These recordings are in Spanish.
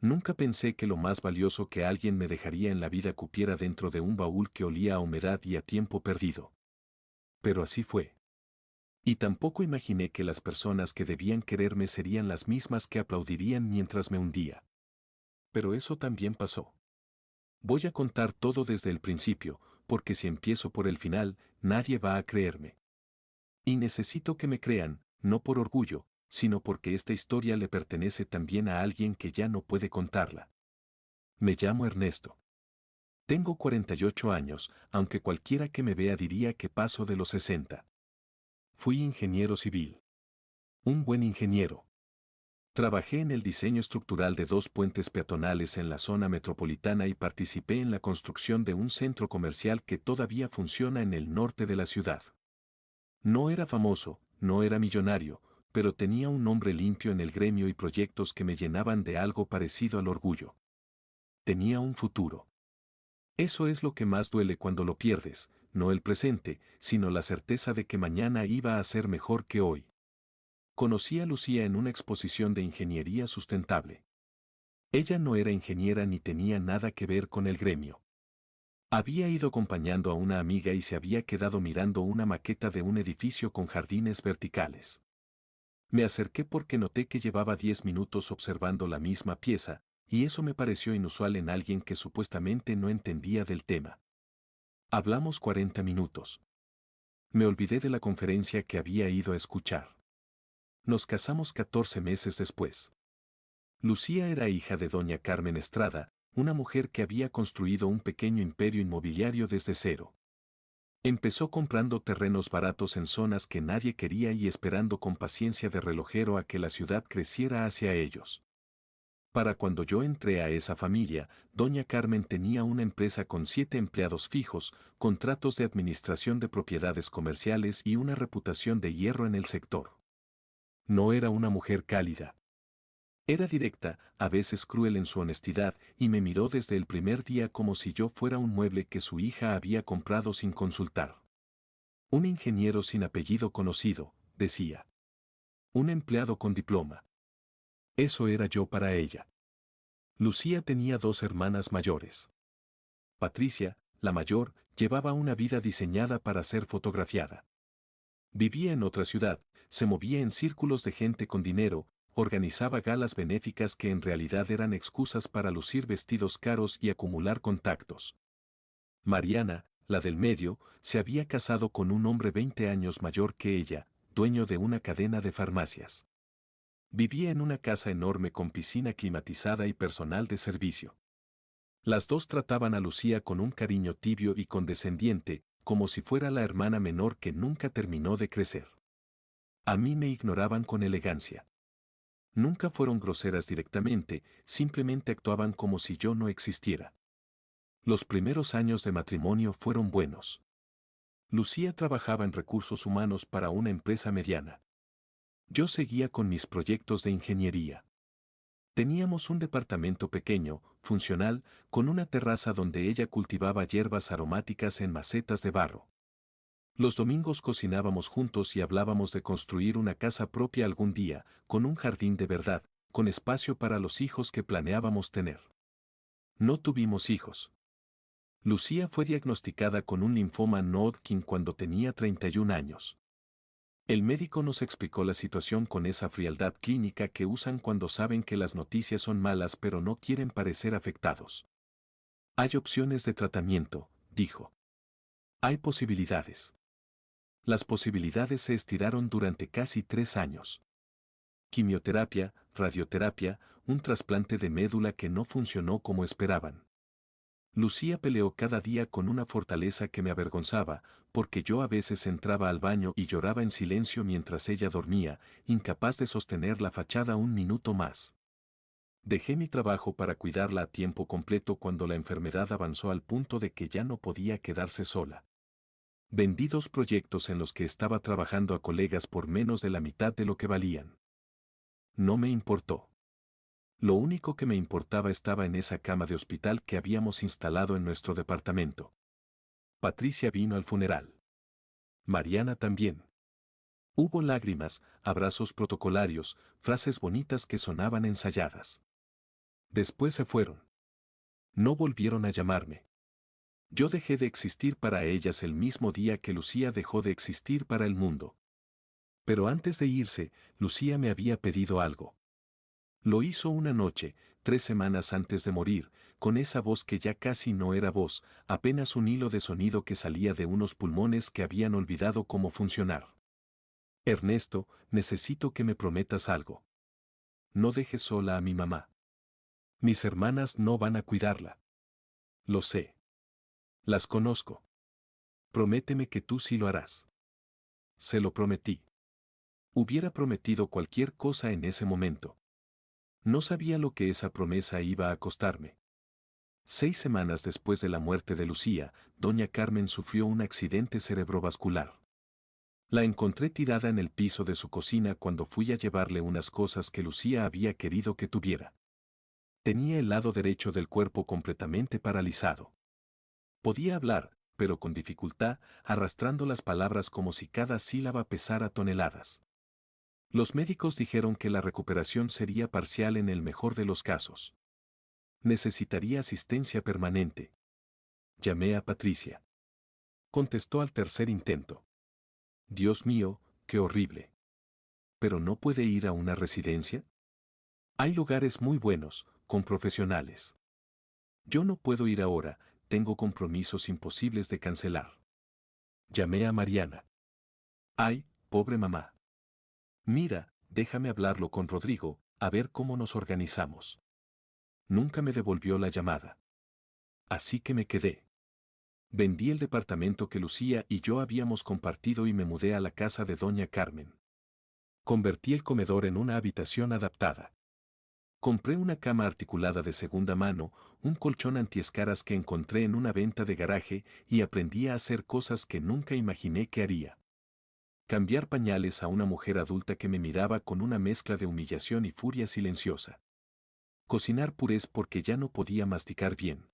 Nunca pensé que lo más valioso que alguien me dejaría en la vida cupiera dentro de un baúl que olía a humedad y a tiempo perdido. Pero así fue. Y tampoco imaginé que las personas que debían quererme serían las mismas que aplaudirían mientras me hundía. Pero eso también pasó. Voy a contar todo desde el principio, porque si empiezo por el final, nadie va a creerme. Y necesito que me crean, no por orgullo, sino porque esta historia le pertenece también a alguien que ya no puede contarla. Me llamo Ernesto. Tengo 48 años, aunque cualquiera que me vea diría que paso de los 60. Fui ingeniero civil. Un buen ingeniero. Trabajé en el diseño estructural de 2 puentes peatonales en la zona metropolitana y participé en la construcción de un centro comercial que todavía funciona en el norte de la ciudad. No era famoso, no era millonario, pero tenía un nombre limpio en el gremio y proyectos que me llenaban de algo parecido al orgullo. Tenía un futuro. Eso es lo que más duele cuando lo pierdes, no el presente, sino la certeza de que mañana iba a ser mejor que hoy. Conocí a Lucía en una exposición de ingeniería sustentable. Ella no era ingeniera ni tenía nada que ver con el gremio. Había ido acompañando a una amiga y se había quedado mirando una maqueta de un edificio con jardines verticales. Me acerqué porque noté que llevaba 10 minutos observando la misma pieza, y eso me pareció inusual en alguien que supuestamente no entendía del tema. Hablamos 40 minutos. Me olvidé de la conferencia que había ido a escuchar. Nos casamos 14 meses después. Lucía era hija de doña Carmen Estrada, una mujer que había construido un pequeño imperio inmobiliario desde cero. Empezó comprando terrenos baratos en zonas que nadie quería y esperando con paciencia de relojero a que la ciudad creciera hacia ellos. Para cuando yo entré a esa familia, doña Carmen tenía una empresa con 7 empleados fijos, contratos de administración de propiedades comerciales y una reputación de hierro en el sector. No era una mujer cálida. Era directa, a veces cruel en su honestidad, y me miró desde el primer día como si yo fuera un mueble que su hija había comprado sin consultar. Un ingeniero sin apellido conocido, decía. Un empleado con diploma. Eso era yo para ella. Lucía tenía 2 hermanas mayores. Patricia, la mayor, llevaba una vida diseñada para ser fotografiada. Vivía en otra ciudad, se movía en círculos de gente con dinero, organizaba galas benéficas que en realidad eran excusas para lucir vestidos caros y acumular contactos. Mariana, la del medio, se había casado con un hombre 20 años mayor que ella, dueño de una cadena de farmacias. Vivía en una casa enorme con piscina climatizada y personal de servicio. Las dos trataban a Lucía con un cariño tibio y condescendiente, como si fuera la hermana menor que nunca terminó de crecer. A mí me ignoraban con elegancia. Nunca fueron groseras directamente, simplemente actuaban como si yo no existiera. Los primeros años de matrimonio fueron buenos. Lucía trabajaba en recursos humanos para una empresa mediana. Yo seguía con mis proyectos de ingeniería. Teníamos un departamento pequeño, funcional, con una terraza donde ella cultivaba hierbas aromáticas en macetas de barro. Los domingos cocinábamos juntos y hablábamos de construir una casa propia algún día, con un jardín de verdad, con espacio para los hijos que planeábamos tener. No tuvimos hijos. Lucía fue diagnosticada con un linfoma no-Hodgkin cuando tenía 31 años. El médico nos explicó la situación con esa frialdad clínica que usan cuando saben que las noticias son malas pero no quieren parecer afectados. Hay opciones de tratamiento, dijo. Hay posibilidades. Las posibilidades se estiraron durante casi 3 años. Quimioterapia, radioterapia, un trasplante de médula que no funcionó como esperaban. Lucía peleó cada día con una fortaleza que me avergonzaba, porque yo a veces entraba al baño y lloraba en silencio mientras ella dormía, incapaz de sostener la fachada un minuto más. Dejé mi trabajo para cuidarla a tiempo completo cuando la enfermedad avanzó al punto de que ya no podía quedarse sola. Vendí 2 proyectos en los que estaba trabajando a colegas por menos de la mitad de lo que valían. No me importó. Lo único que me importaba estaba en esa cama de hospital que habíamos instalado en nuestro departamento. Patricia vino al funeral. Mariana también. Hubo lágrimas, abrazos protocolarios, frases bonitas que sonaban ensayadas. Después se fueron. No volvieron a llamarme. Yo dejé de existir para ellas el mismo día que Lucía dejó de existir para el mundo. Pero antes de irse, Lucía me había pedido algo. Lo hizo una noche, 3 semanas antes de morir, con esa voz que ya casi no era voz, apenas un hilo de sonido que salía de unos pulmones que habían olvidado cómo funcionar. Ernesto, necesito que me prometas algo. No dejes sola a mi mamá. Mis hermanas no van a cuidarla. Lo sé. Las conozco. Prométeme que tú sí lo harás. Se lo prometí. Hubiera prometido cualquier cosa en ese momento. No sabía lo que esa promesa iba a costarme. 6 semanas después de la muerte de Lucía, doña Carmen sufrió un accidente cerebrovascular. La encontré tirada en el piso de su cocina cuando fui a llevarle unas cosas que Lucía había querido que tuviera. Tenía el lado derecho del cuerpo completamente paralizado. Podía hablar, pero con dificultad, arrastrando las palabras como si cada sílaba pesara toneladas. Los médicos dijeron que la recuperación sería parcial en el mejor de los casos. Necesitaría asistencia permanente. Llamé a Patricia. Contestó al tercer intento. Dios mío, qué horrible. ¿Pero no puede ir a una residencia? Hay lugares muy buenos, con profesionales. Yo no puedo ir ahora, tengo compromisos imposibles de cancelar. Llamé a Mariana. Ay, pobre mamá. Mira, déjame hablarlo con Rodrigo, a ver cómo nos organizamos. Nunca me devolvió la llamada. Así que me quedé. Vendí el departamento que Lucía y yo habíamos compartido y me mudé a la casa de doña Carmen. Convertí el comedor en una habitación adaptada. Compré una cama articulada de segunda mano, un colchón antiescaras que encontré en una venta de garaje y aprendí a hacer cosas que nunca imaginé que haría. Cambiar pañales a una mujer adulta que me miraba con una mezcla de humillación y furia silenciosa. Cocinar purés porque ya no podía masticar bien.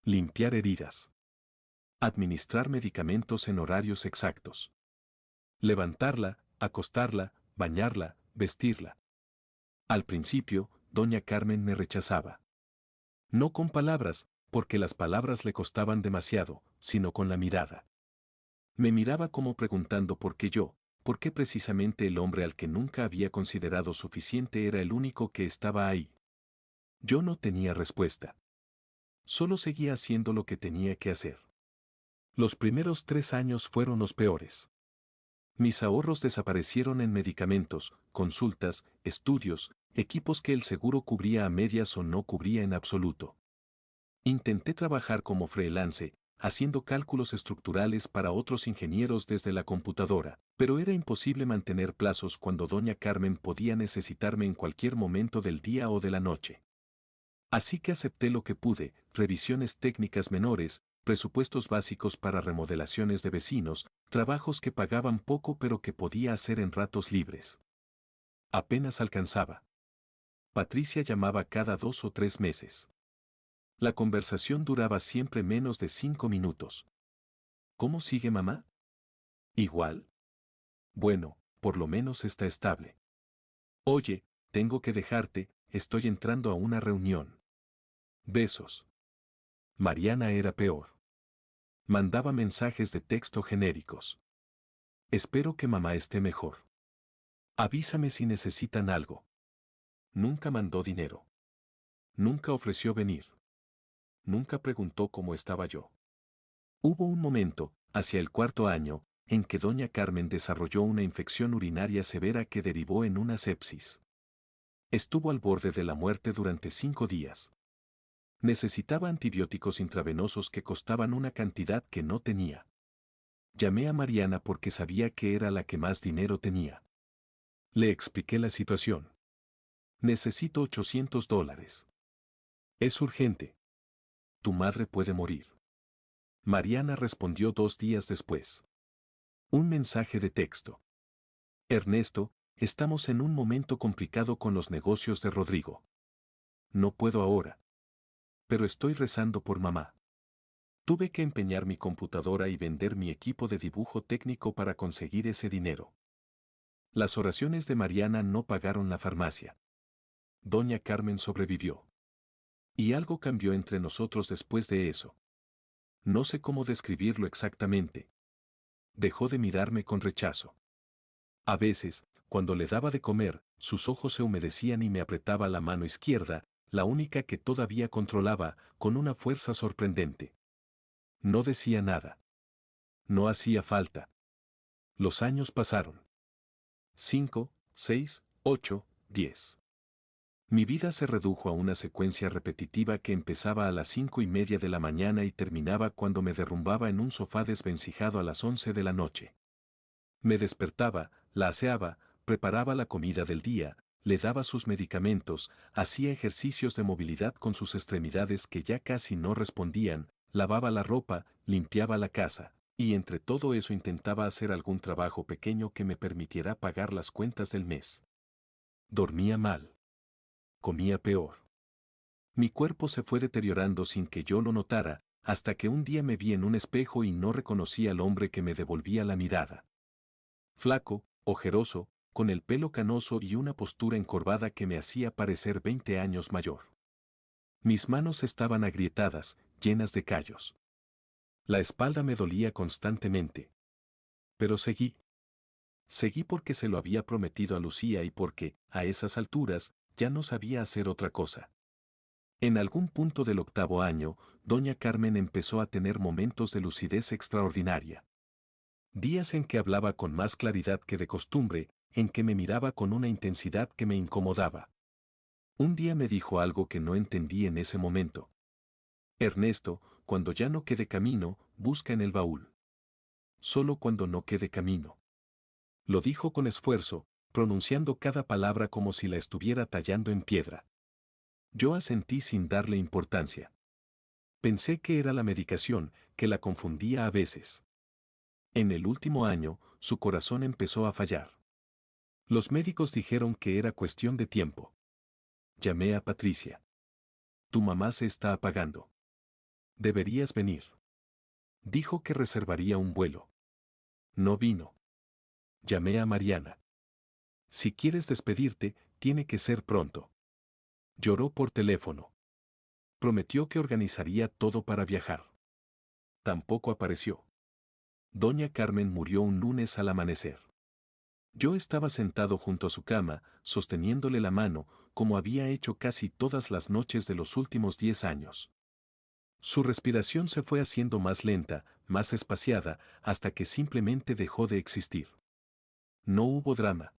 Limpiar heridas. Administrar medicamentos en horarios exactos. Levantarla, acostarla, bañarla, vestirla. Al principio, doña Carmen me rechazaba. No con palabras, porque las palabras le costaban demasiado, sino con la mirada. Me miraba como preguntando por qué precisamente el hombre al que nunca había considerado suficiente era el único que estaba ahí. Yo no tenía respuesta. Solo seguía haciendo lo que tenía que hacer. Los primeros 3 años fueron los peores. Mis ahorros desaparecieron en medicamentos, consultas, estudios, equipos que el seguro cubría a medias o no cubría en absoluto. Intenté trabajar como freelance, haciendo cálculos estructurales para otros ingenieros desde la computadora, pero era imposible mantener plazos cuando doña Carmen podía necesitarme en cualquier momento del día o de la noche. Así que acepté lo que pude, revisiones técnicas menores, presupuestos básicos para remodelaciones de vecinos, trabajos que pagaban poco pero que podía hacer en ratos libres. Apenas alcanzaba. Patricia llamaba cada 2 o 3 meses. La conversación duraba siempre menos de 5 minutos. ¿Cómo sigue mamá? Igual. Bueno, por lo menos está estable. Oye, tengo que dejarte, estoy entrando a una reunión. Besos. Mariana era peor. Mandaba mensajes de texto genéricos. Espero que mamá esté mejor. Avísame si necesitan algo. Nunca mandó dinero. Nunca ofreció venir. Nunca preguntó cómo estaba yo. Hubo un momento, hacia el 4 año, en que doña Carmen desarrolló una infección urinaria severa que derivó en una sepsis. Estuvo al borde de la muerte durante 5 días. Necesitaba antibióticos intravenosos que costaban una cantidad que no tenía. Llamé a Mariana porque sabía que era la que más dinero tenía. Le expliqué la situación. Necesito $800. Es urgente. Tu madre puede morir. Mariana respondió 2 días después. Un mensaje de texto. Ernesto, estamos en un momento complicado con los negocios de Rodrigo. No puedo ahora. Pero estoy rezando por mamá. Tuve que empeñar mi computadora y vender mi equipo de dibujo técnico para conseguir ese dinero. Las oraciones de Mariana no pagaron la farmacia. Doña Carmen sobrevivió. Y algo cambió entre nosotros después de eso. No sé cómo describirlo exactamente. Dejó de mirarme con rechazo. A veces, cuando le daba de comer, sus ojos se humedecían y me apretaba la mano izquierda, la única que todavía controlaba, con una fuerza sorprendente. No decía nada. No hacía falta. Los años pasaron. 5, 6, 8, 10. Mi vida se redujo a una secuencia repetitiva que empezaba a las 5:30 de la mañana y terminaba cuando me derrumbaba en un sofá desvencijado a las 11 de la noche. Me despertaba, la aseaba, preparaba la comida del día, le daba sus medicamentos, hacía ejercicios de movilidad con sus extremidades que ya casi no respondían, lavaba la ropa, limpiaba la casa, y entre todo eso intentaba hacer algún trabajo pequeño que me permitiera pagar las cuentas del mes. Dormía mal. Comía peor. Mi cuerpo se fue deteriorando sin que yo lo notara, hasta que un día me vi en un espejo y no reconocí al hombre que me devolvía la mirada. Flaco, ojeroso, con el pelo canoso y una postura encorvada que me hacía parecer 20 años mayor. Mis manos estaban agrietadas, llenas de callos. La espalda me dolía constantemente. Pero seguí. Seguí porque se lo había prometido a Lucía y porque, a esas alturas, ya no sabía hacer otra cosa. En algún punto del 8º año, doña Carmen empezó a tener momentos de lucidez extraordinaria. Días en que hablaba con más claridad que de costumbre, en que me miraba con una intensidad que me incomodaba. Un día me dijo algo que no entendí en ese momento. Ernesto, cuando ya no quede camino, busca en el baúl. Solo cuando no quede camino. Lo dijo con esfuerzo, pronunciando cada palabra como si la estuviera tallando en piedra. Yo asentí sin darle importancia. Pensé que era la medicación, que la confundía a veces. En el último año, su corazón empezó a fallar. Los médicos dijeron que era cuestión de tiempo. Llamé a Patricia. Tu mamá se está apagando. Deberías venir. Dijo que reservaría un vuelo. No vino. Llamé a Mariana. Si quieres despedirte, tiene que ser pronto. Lloró por teléfono. Prometió que organizaría todo para viajar. Tampoco apareció. Doña Carmen murió un lunes al amanecer. Yo estaba sentado junto a su cama, sosteniéndole la mano, como había hecho casi todas las noches de los últimos 10 años. Su respiración se fue haciendo más lenta, más espaciada, hasta que simplemente dejó de existir. No hubo drama.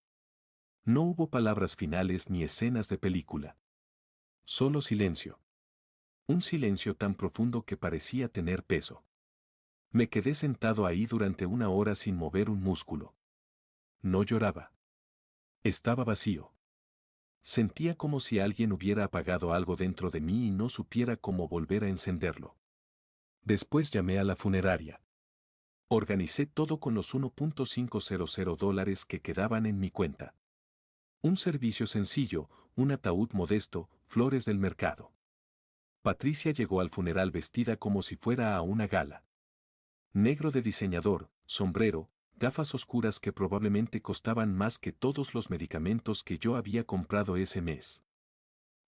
No hubo palabras finales ni escenas de película. Solo silencio. Un silencio tan profundo que parecía tener peso. Me quedé sentado ahí durante 1 hora sin mover un músculo. No lloraba. Estaba vacío. Sentía como si alguien hubiera apagado algo dentro de mí y no supiera cómo volver a encenderlo. Después llamé a la funeraria. Organicé todo con los $1.500 que quedaban en mi cuenta. Un servicio sencillo, un ataúd modesto, flores del mercado. Patricia llegó al funeral vestida como si fuera a una gala. Negro de diseñador, sombrero, gafas oscuras que probablemente costaban más que todos los medicamentos que yo había comprado ese mes.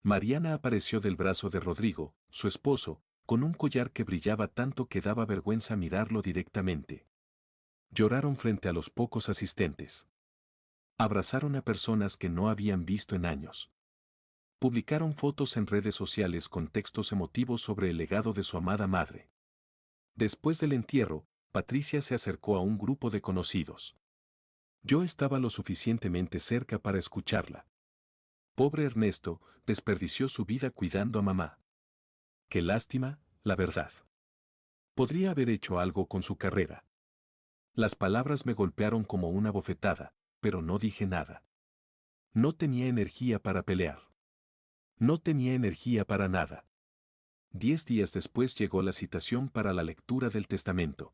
Mariana apareció del brazo de Rodrigo, su esposo, con un collar que brillaba tanto que daba vergüenza mirarlo directamente. Lloraron frente a los pocos asistentes. Abrazaron a personas que no habían visto en años. Publicaron fotos en redes sociales con textos emotivos sobre el legado de su amada madre. Después del entierro, Patricia se acercó a un grupo de conocidos. Yo estaba lo suficientemente cerca para escucharla. Pobre Ernesto, desperdició su vida cuidando a mamá. Qué lástima, la verdad. Podría haber hecho algo con su carrera. Las palabras me golpearon como una bofetada, pero no dije nada. No tenía energía para pelear. No tenía energía para nada. 10 días después llegó la citación para la lectura del testamento.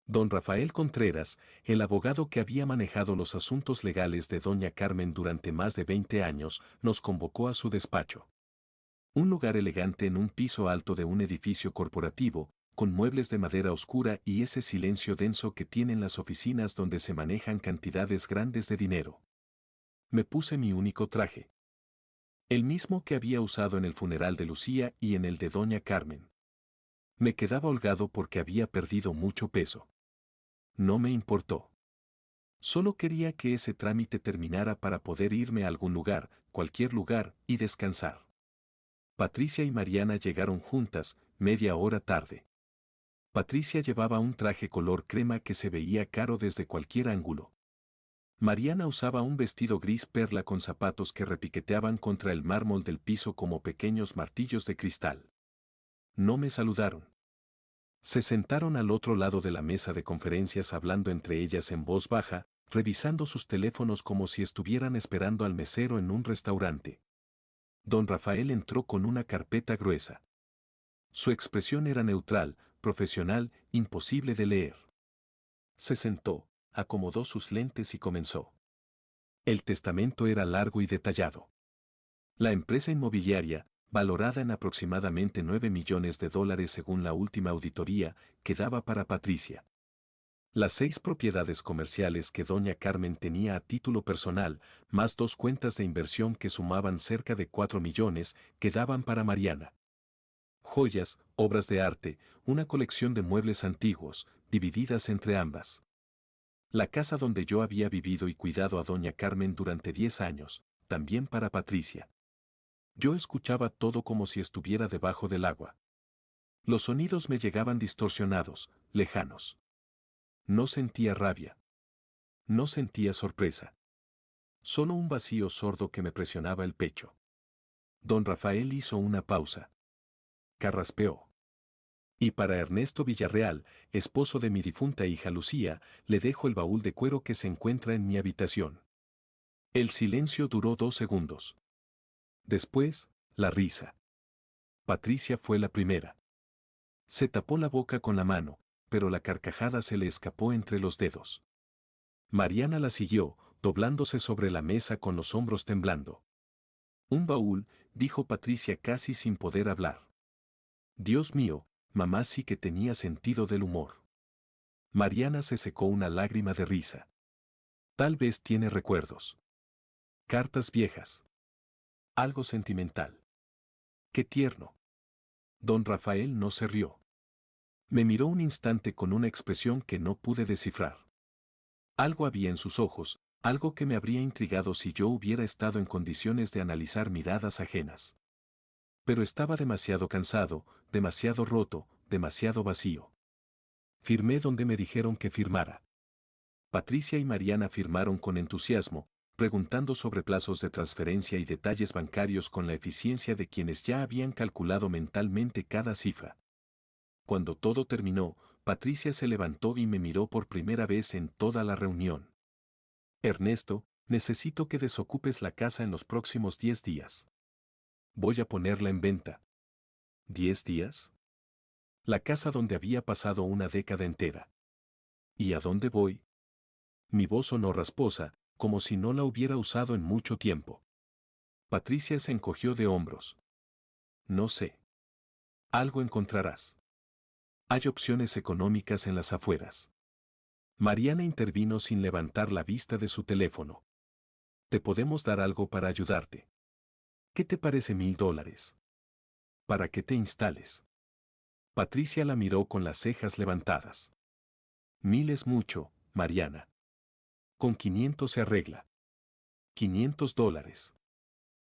Don Rafael Contreras, el abogado que había manejado los asuntos legales de doña Carmen durante más de 20 años, nos convocó a su despacho. Un lugar elegante en un piso alto de un edificio corporativo, con muebles de madera oscura y ese silencio denso que tienen las oficinas donde se manejan cantidades grandes de dinero. Me puse mi único traje. El mismo que había usado en el funeral de Lucía y en el de doña Carmen. Me quedaba holgado porque había perdido mucho peso. No me importó. Solo quería que ese trámite terminara para poder irme a algún lugar, cualquier lugar, y descansar. Patricia y Mariana llegaron juntas, media hora tarde. Patricia llevaba un traje color crema que se veía caro desde cualquier ángulo. Mariana usaba un vestido gris perla con zapatos que repiqueteaban contra el mármol del piso como pequeños martillos de cristal. No me saludaron. Se sentaron al otro lado de la mesa de conferencias hablando entre ellas en voz baja, revisando sus teléfonos como si estuvieran esperando al mesero en un restaurante. Don Rafael entró con una carpeta gruesa. Su expresión era neutral, profesional, imposible de leer. Se sentó, acomodó sus lentes y comenzó. El testamento era largo y detallado. La empresa inmobiliaria, valorada en aproximadamente $9 millones según la última auditoría, quedaba para Patricia. Las 6 propiedades comerciales que doña Carmen tenía a título personal, más 2 cuentas de inversión que sumaban cerca de 4 millones, quedaban para Mariana. Joyas, obras de arte, una colección de muebles antiguos, divididas entre ambas. La casa donde yo había vivido y cuidado a doña Carmen durante 10 años, también para Patricia. Yo escuchaba todo como si estuviera debajo del agua. Los sonidos me llegaban distorsionados, lejanos. No sentía rabia. No sentía sorpresa. Solo un vacío sordo que me presionaba el pecho. Don Rafael hizo una pausa. Carraspeó. Y para Ernesto Villarreal, esposo de mi difunta hija Lucía, le dejo el baúl de cuero que se encuentra en mi habitación. El silencio duró 2 segundos. Después, la risa. Patricia fue la primera. Se tapó la boca con la mano, pero la carcajada se le escapó entre los dedos. Mariana la siguió, doblándose sobre la mesa con los hombros temblando. Un baúl, dijo Patricia casi sin poder hablar. Dios mío, mamá sí que tenía sentido del humor. Mariana se secó una lágrima de risa. Tal vez tiene recuerdos. Cartas viejas. Algo sentimental. Qué tierno. Don Rafael no se rió. Me miró un instante con una expresión que no pude descifrar. Algo había en sus ojos, algo que me habría intrigado si yo hubiera estado en condiciones de analizar miradas ajenas. Pero estaba demasiado cansado, demasiado roto, demasiado vacío. Firmé donde me dijeron que firmara. Patricia y Mariana firmaron con entusiasmo, preguntando sobre plazos de transferencia y detalles bancarios con la eficiencia de quienes ya habían calculado mentalmente cada cifra. Cuando todo terminó, Patricia se levantó y me miró por primera vez en toda la reunión. Ernesto, necesito que desocupes la casa en los próximos 10 días. Voy a ponerla en venta. ¿10 días? La casa donde había pasado una década entera. ¿Y a dónde voy? Mi voz sonó rasposa, como si no la hubiera usado en mucho tiempo. Patricia se encogió de hombros. No sé. Algo encontrarás. Hay opciones económicas en las afueras. Mariana intervino sin levantar la vista de su teléfono. Te podemos dar algo para ayudarte. ¿Qué te parece $1000? Para que te instales. Patricia la miró con las cejas levantadas. 1000 es mucho, Mariana. Con 500 se arregla. $500.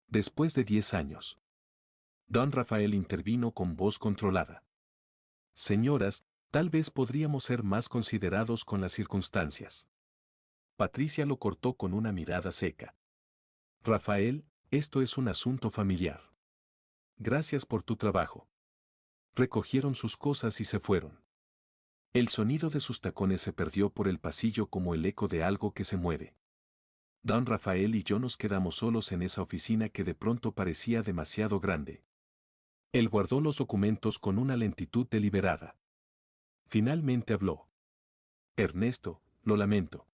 Después de 10 años. Don Rafael intervino con voz controlada. Señoras, tal vez podríamos ser más considerados con las circunstancias. Patricia lo cortó con una mirada seca. Rafael, esto es un asunto familiar. Gracias por tu trabajo. Recogieron sus cosas y se fueron. El sonido de sus tacones se perdió por el pasillo como el eco de algo que se mueve. Don Rafael y yo nos quedamos solos en esa oficina que de pronto parecía demasiado grande. Él guardó los documentos con una lentitud deliberada. Finalmente habló. Ernesto, lo lamento.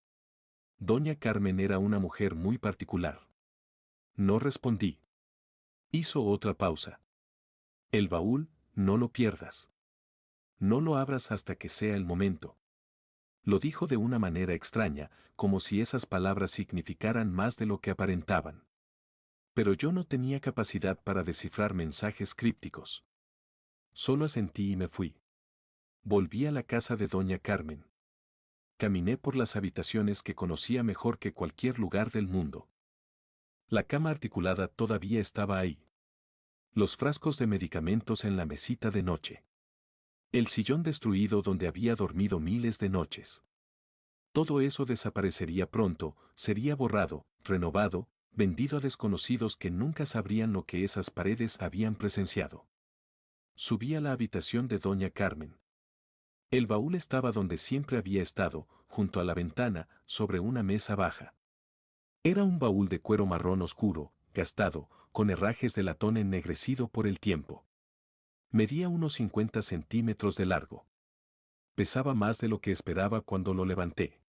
Doña Carmen era una mujer muy particular. No respondí. Hizo otra pausa. El baúl, no lo pierdas. No lo abras hasta que sea el momento. Lo dijo de una manera extraña, como si esas palabras significaran más de lo que aparentaban. Pero yo no tenía capacidad para descifrar mensajes crípticos. Solo asentí y me fui. Volví a la casa de doña Carmen. Caminé por las habitaciones que conocía mejor que cualquier lugar del mundo. La cama articulada todavía estaba ahí. Los frascos de medicamentos en la mesita de noche. El sillón destruido donde había dormido miles de noches. Todo eso desaparecería pronto, sería borrado, renovado, vendido a desconocidos que nunca sabrían lo que esas paredes habían presenciado. Subí a la habitación de doña Carmen. El baúl estaba donde siempre había estado, junto a la ventana, sobre una mesa baja. Era un baúl de cuero marrón oscuro, gastado, con herrajes de latón ennegrecido por el tiempo. Medía unos 50 centímetros de largo. Pesaba más de lo que esperaba cuando lo levanté.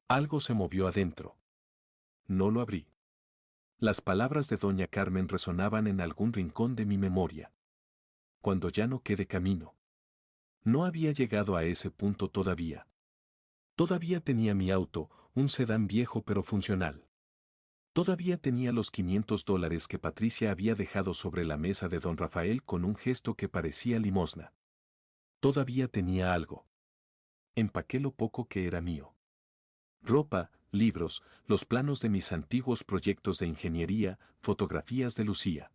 Algo se movió adentro. No lo abrí. Las palabras de doña Carmen resonaban en algún rincón de mi memoria. Cuando ya no quede camino. No había llegado a ese punto todavía. Todavía tenía mi auto, un sedán viejo pero funcional. Todavía tenía los $500 que Patricia había dejado sobre la mesa de don Rafael con un gesto que parecía limosna. Todavía tenía algo. Empaqué lo poco que era mío. Ropa, libros, los planos de mis antiguos proyectos de ingeniería, fotografías de Lucía.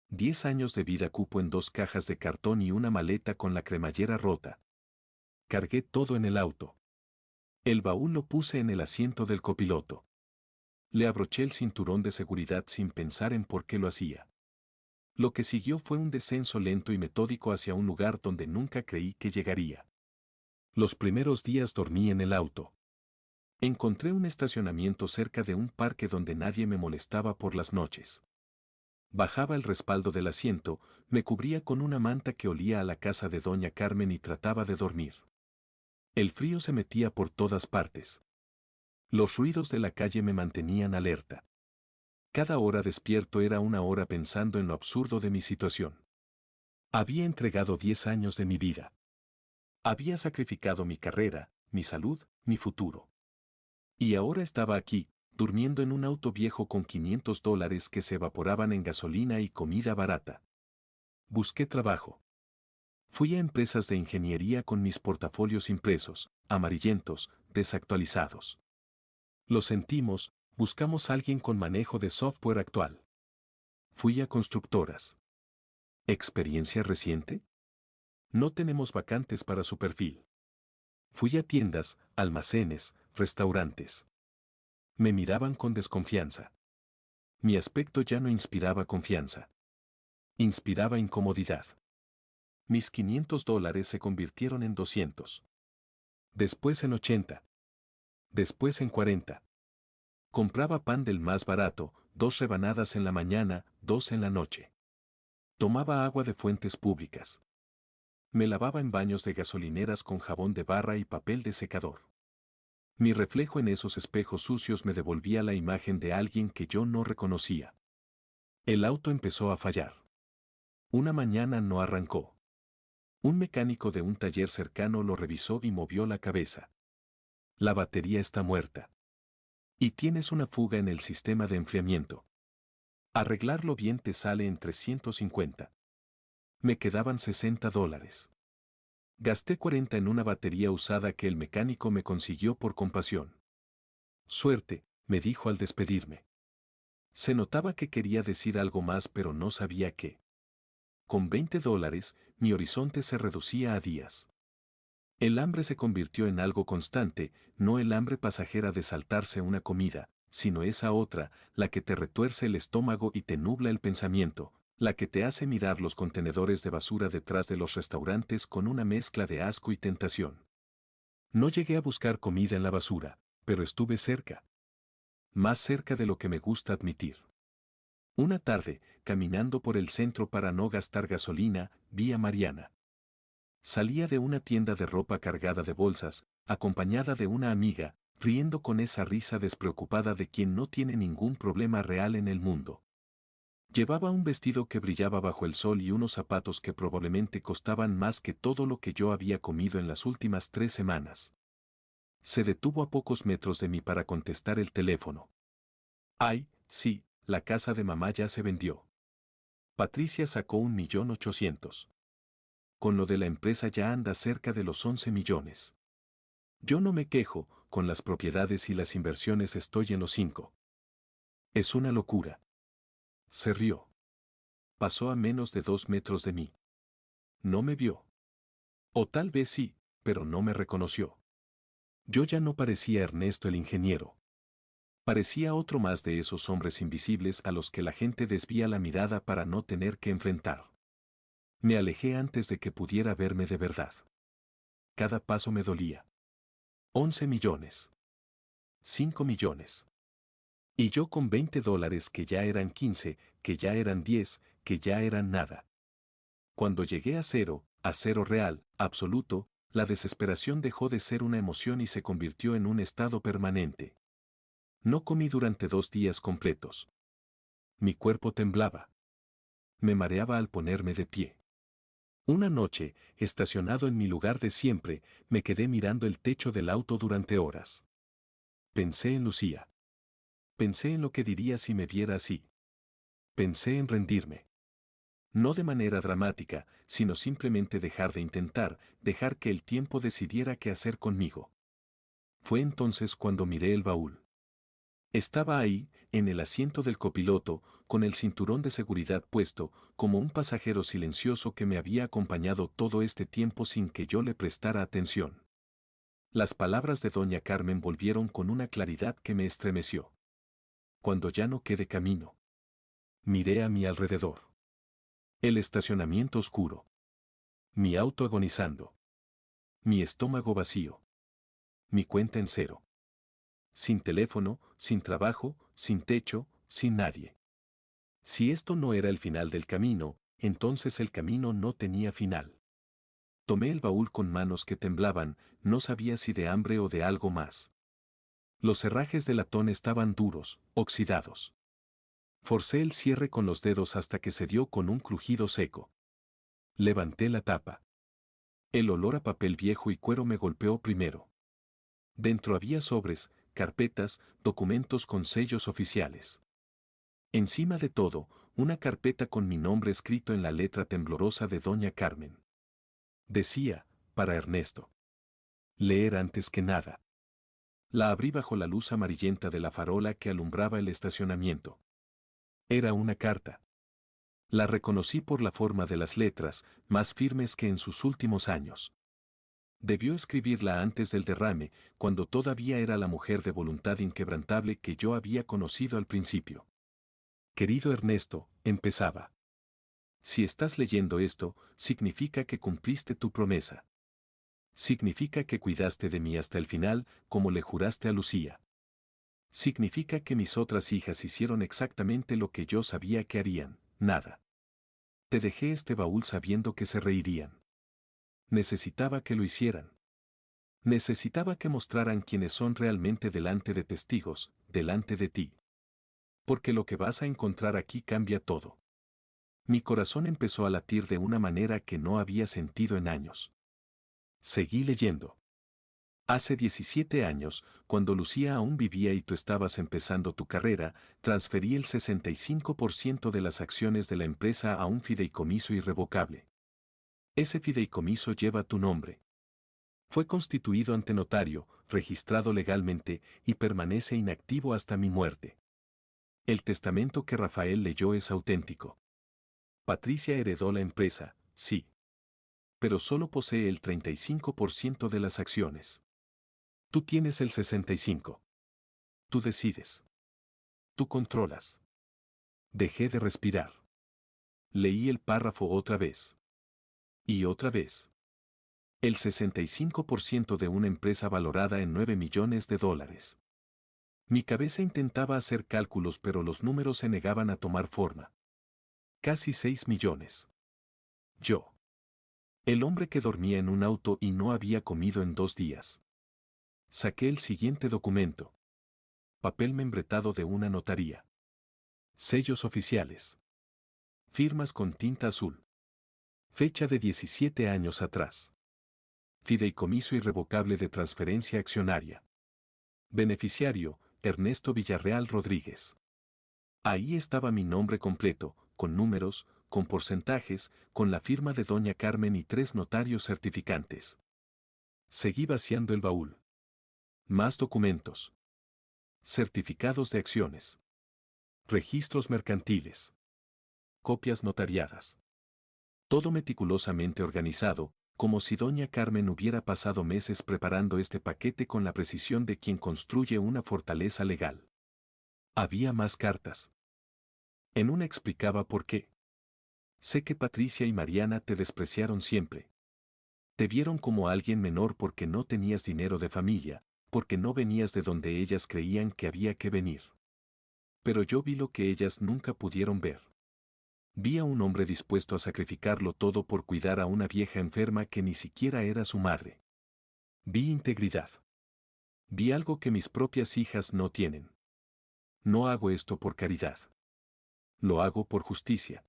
10 años de vida cupo en 2 cajas de cartón y una maleta con la cremallera rota. Cargué todo en el auto. El baúl lo puse en el asiento del copiloto. Le abroché el cinturón de seguridad sin pensar en por qué lo hacía. Lo que siguió fue un descenso lento y metódico hacia un lugar donde nunca creí que llegaría. Los primeros días dormí en el auto. Encontré un estacionamiento cerca de un parque donde nadie me molestaba por las noches. Bajaba el respaldo del asiento, me cubría con una manta que olía a la casa de doña Carmen y trataba de dormir. El frío se metía por todas partes. Los ruidos de la calle me mantenían alerta. Cada hora despierto era una hora pensando en lo absurdo de mi situación. Había entregado 10 años de mi vida. Había sacrificado mi carrera, mi salud, mi futuro. Y ahora estaba aquí, durmiendo en un auto viejo con $500 que se evaporaban en gasolina y comida barata. Busqué trabajo. Fui a empresas de ingeniería con mis portafolios impresos, amarillentos, desactualizados. Lo sentimos, buscamos a alguien con manejo de software actual. Fui a constructoras. ¿Experiencia reciente? No tenemos vacantes para su perfil. Fui a tiendas, almacenes, restaurantes. Me miraban con desconfianza. Mi aspecto ya no inspiraba confianza. Inspiraba incomodidad. Mis $500 se convirtieron en 200. Después en 80. Después en 40. Compraba pan del más barato, 2 rebanadas en la mañana, 2 en la noche. Tomaba agua de fuentes públicas. Me lavaba en baños de gasolineras con jabón de barra y papel de secador. Mi reflejo en esos espejos sucios me devolvía la imagen de alguien que yo no reconocía. El auto empezó a fallar. Una mañana no arrancó. Un mecánico de un taller cercano lo revisó y movió la cabeza. La batería está muerta. Y tienes una fuga en el sistema de enfriamiento. Arreglarlo bien te sale en 350. Me quedaban $60. Gasté 40 en una batería usada que el mecánico me consiguió por compasión. Suerte, me dijo al despedirme. Se notaba que quería decir algo más pero no sabía qué. Con $20, mi horizonte se reducía a días. El hambre se convirtió en algo constante, no el hambre pasajera de saltarse una comida, sino esa otra, la que te retuerce el estómago y te nubla el pensamiento, la que te hace mirar los contenedores de basura detrás de los restaurantes con una mezcla de asco y tentación. No llegué a buscar comida en la basura, pero estuve cerca. Más cerca de lo que me gusta admitir. Una tarde, caminando por el centro para no gastar gasolina, vi a Mariana. Salía de una tienda de ropa cargada de bolsas, acompañada de una amiga, riendo con esa risa despreocupada de quien no tiene ningún problema real en el mundo. Llevaba un vestido que brillaba bajo el sol y unos zapatos que probablemente costaban más que todo lo que yo había comido en las últimas 3 semanas. Se detuvo a pocos metros de mí para contestar el teléfono. Ay, sí, la casa de mamá ya se vendió. Patricia sacó 1.800.000. Con lo de la empresa ya anda cerca de los 11 millones. Yo no me quejo, con las propiedades y las inversiones estoy en los 5. Es una locura. Se rió. Pasó a menos de 2 metros de mí. No me vio. O tal vez sí, pero no me reconoció. Yo ya no parecía Ernesto el ingeniero. Parecía otro más de esos hombres invisibles a los que la gente desvía la mirada para no tener que enfrentar. Me alejé antes de que pudiera verme de verdad. Cada paso me dolía. 11 millones. 5 millones. Y yo con $20 que ya eran 15, que ya eran 10, que ya eran nada. Cuando llegué a cero real, absoluto, la desesperación dejó de ser una emoción y se convirtió en un estado permanente. No comí durante 2 días completos. Mi cuerpo temblaba. Me mareaba al ponerme de pie. Una noche, estacionado en mi lugar de siempre, me quedé mirando el techo del auto durante horas. Pensé en Lucía. Pensé en lo que diría si me viera así. Pensé en rendirme. No de manera dramática, sino simplemente dejar de intentar, dejar que el tiempo decidiera qué hacer conmigo. Fue entonces cuando miré el baúl. Estaba ahí, en el asiento del copiloto, con el cinturón de seguridad puesto, como un pasajero silencioso que me había acompañado todo este tiempo sin que yo le prestara atención. Las palabras de doña Carmen volvieron con una claridad que me estremeció. Cuando ya no quede camino. Miré a mi alrededor. El estacionamiento oscuro. Mi auto agonizando. Mi estómago vacío. Mi cuenta en cero. Sin teléfono, sin trabajo, sin techo, sin nadie. Si esto no era el final del camino, entonces el camino no tenía final. Tomé el baúl con manos que temblaban, no sabía si de hambre o de algo más. Los herrajes de latón estaban duros, oxidados. Forcé el cierre con los dedos hasta que se dio con un crujido seco. Levanté la tapa. El olor a papel viejo y cuero me golpeó primero. Dentro había sobres, carpetas, documentos con sellos oficiales. Encima de todo, una carpeta con mi nombre escrito en la letra temblorosa de doña Carmen. Decía, para Ernesto. Leer antes que nada. La abrí bajo la luz amarillenta de la farola que alumbraba el estacionamiento. Era una carta. La reconocí por la forma de las letras, más firmes que en sus últimos años. Debió escribirla antes del derrame, cuando todavía era la mujer de voluntad inquebrantable que yo había conocido al principio. Querido Ernesto, empezaba. Si estás leyendo esto, significa que cumpliste tu promesa. Significa que cuidaste de mí hasta el final, como le juraste a Lucía. Significa que mis otras hijas hicieron exactamente lo que yo sabía que harían, nada. Te dejé este baúl sabiendo que se reirían. Necesitaba que lo hicieran. Necesitaba que mostraran quiénes son realmente delante de testigos, delante de ti. Porque lo que vas a encontrar aquí cambia todo. Mi corazón empezó a latir de una manera que no había sentido en años. Seguí leyendo. Hace 17 años, cuando Lucía aún vivía y tú estabas empezando tu carrera, transferí el 65% de las acciones de la empresa a un fideicomiso irrevocable. Ese fideicomiso lleva tu nombre. Fue constituido ante notario, registrado legalmente y permanece inactivo hasta mi muerte. El testamento que Rafael leyó es auténtico. Patricia heredó la empresa, sí. Pero solo posee el 35% de las acciones. Tú tienes el 65%. Tú decides. Tú controlas. Dejé de respirar. Leí el párrafo otra vez. Y otra vez. El 65% de una empresa valorada en 9 millones de dólares. Mi cabeza intentaba hacer cálculos pero los números se negaban a tomar forma. Casi 6 millones. Yo. El hombre que dormía en un auto y no había comido en 2 días. Saqué el siguiente documento. Papel membretado de una notaría. Sellos oficiales. Firmas con tinta azul. Fecha de 17 años atrás. Fideicomiso irrevocable de transferencia accionaria. Beneficiario, Ernesto Villarreal Rodríguez. Ahí estaba mi nombre completo, con números, con porcentajes, con la firma de doña Carmen y 3 notarios certificantes. Seguí vaciando el baúl. Más documentos. Certificados de acciones. Registros mercantiles. Copias notariadas. Todo meticulosamente organizado, como si doña Carmen hubiera pasado meses preparando este paquete con la precisión de quien construye una fortaleza legal. Había más cartas. En una explicaba por qué. Sé que Patricia y Mariana te despreciaron siempre. Te vieron como alguien menor porque no tenías dinero de familia, porque no venías de donde ellas creían que había que venir. Pero yo vi lo que ellas nunca pudieron ver. Vi a un hombre dispuesto a sacrificarlo todo por cuidar a una vieja enferma que ni siquiera era su madre. Vi integridad. Vi algo que mis propias hijas no tienen. No hago esto por caridad. Lo hago por justicia.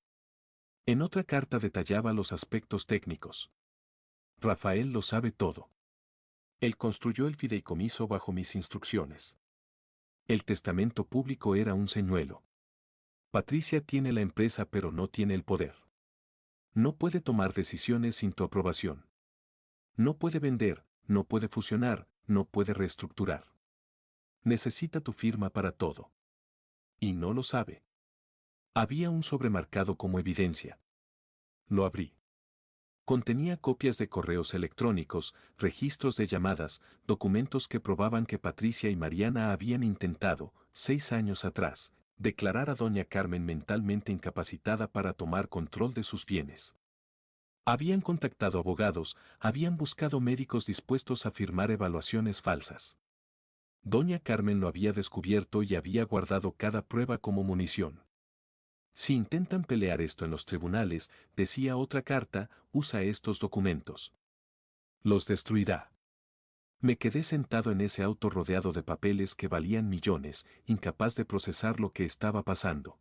En otra carta detallaba los aspectos técnicos. Rafael lo sabe todo. Él construyó el fideicomiso bajo mis instrucciones. El testamento público era un señuelo. Patricia tiene la empresa pero no tiene el poder. No puede tomar decisiones sin tu aprobación. No puede vender, no puede fusionar, no puede reestructurar. Necesita tu firma para todo. Y no lo sabe. Había un sobremarcado como evidencia. Lo abrí. Contenía copias de correos electrónicos, registros de llamadas, documentos que probaban que Patricia y Mariana habían intentado, 6 años atrás, declarar a doña Carmen mentalmente incapacitada para tomar control de sus bienes. Habían contactado abogados, habían buscado médicos dispuestos a firmar evaluaciones falsas. Doña Carmen lo había descubierto y había guardado cada prueba como munición. Si intentan pelear esto en los tribunales, decía otra carta, usa estos documentos. Los destruirá. Me quedé sentado en ese auto rodeado de papeles que valían millones, incapaz de procesar lo que estaba pasando.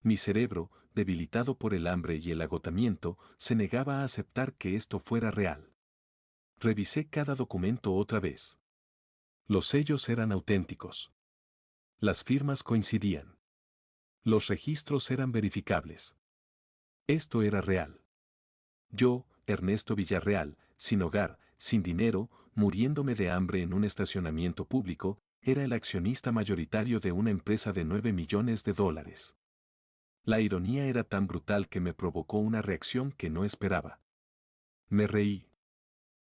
Mi cerebro, debilitado por el hambre y el agotamiento, se negaba a aceptar que esto fuera real. Revisé cada documento otra vez. Los sellos eran auténticos. Las firmas coincidían. Los registros eran verificables. Esto era real. Yo, Ernesto Villarreal, sin hogar, sin dinero, muriéndome de hambre en un estacionamiento público, era el accionista mayoritario de una empresa de 9 millones de dólares. La ironía era tan brutal que me provocó una reacción que no esperaba. Me reí.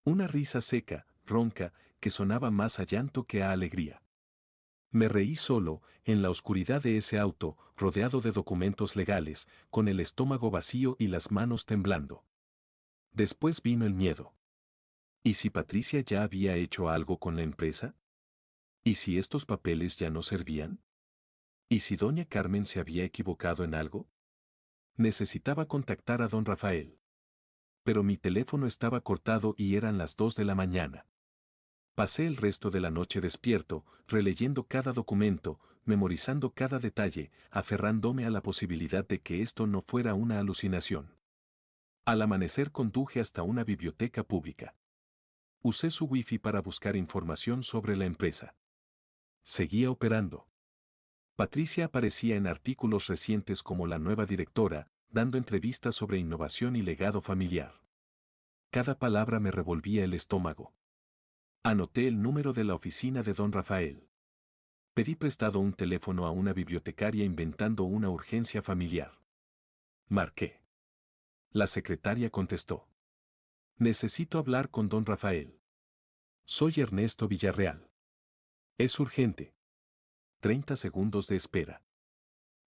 Una risa seca, ronca, que sonaba más a llanto que a alegría. Me reí solo, en la oscuridad de ese auto, rodeado de documentos legales, con el estómago vacío y las manos temblando. Después vino el miedo. ¿Y si Patricia ya había hecho algo con la empresa? ¿Y si estos papeles ya no servían? ¿Y si doña Carmen se había equivocado en algo? Necesitaba contactar a don Rafael. Pero mi teléfono estaba cortado y eran las 2 de la mañana. Pasé el resto de la noche despierto, releyendo cada documento, memorizando cada detalle, aferrándome a la posibilidad de que esto no fuera una alucinación. Al amanecer conduje hasta una biblioteca pública. Usé su wifi para buscar información sobre la empresa. Seguía operando. Patricia aparecía en artículos recientes como la nueva directora, dando entrevistas sobre innovación y legado familiar. Cada palabra me revolvía el estómago. Anoté el número de la oficina de don Rafael. Pedí prestado un teléfono a una bibliotecaria inventando una urgencia familiar. Marqué. La secretaria contestó. Necesito hablar con don Rafael. Soy Ernesto Villarreal. Es urgente. 30 segundos de espera.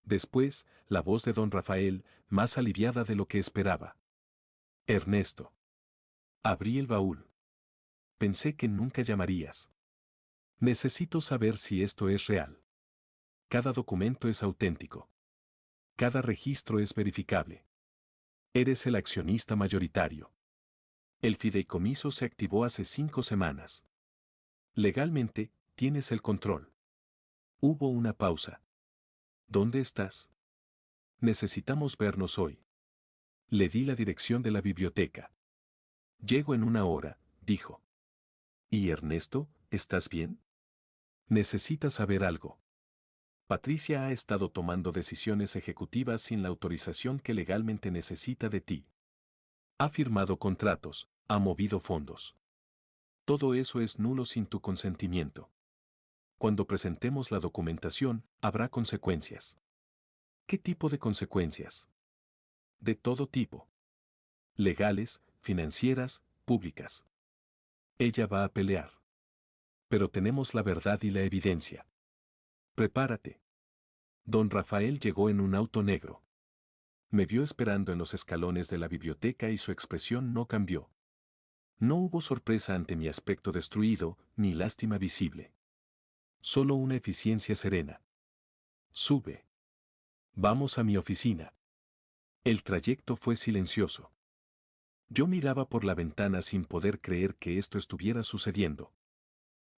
Después, la voz de don Rafael, más aliviada de lo que esperaba. Ernesto. Abrí el baúl. Pensé que nunca llamarías. Necesito saber si esto es real. Cada documento es auténtico. Cada registro es verificable. Eres el accionista mayoritario. El fideicomiso se activó hace 5 semanas. Legalmente, tienes el control. Hubo una pausa. ¿Dónde estás? Necesitamos vernos hoy. Le di la dirección de la biblioteca. Llego en 1 hora, dijo. ¿Y Ernesto, estás bien? Necesitas saber algo. Patricia ha estado tomando decisiones ejecutivas sin la autorización que legalmente necesita de ti. Ha firmado contratos, ha movido fondos. Todo eso es nulo sin tu consentimiento. Cuando presentemos la documentación, habrá consecuencias. ¿Qué tipo de consecuencias? De todo tipo. Legales, financieras, públicas. Ella va a pelear. Pero tenemos la verdad y la evidencia. Prepárate. Don Rafael llegó en un auto negro. Me vio esperando en los escalones de la biblioteca y su expresión no cambió. No hubo sorpresa ante mi aspecto destruido, ni lástima visible. Solo una eficiencia serena. Sube. Vamos a mi oficina. El trayecto fue silencioso. Yo miraba por la ventana sin poder creer que esto estuviera sucediendo.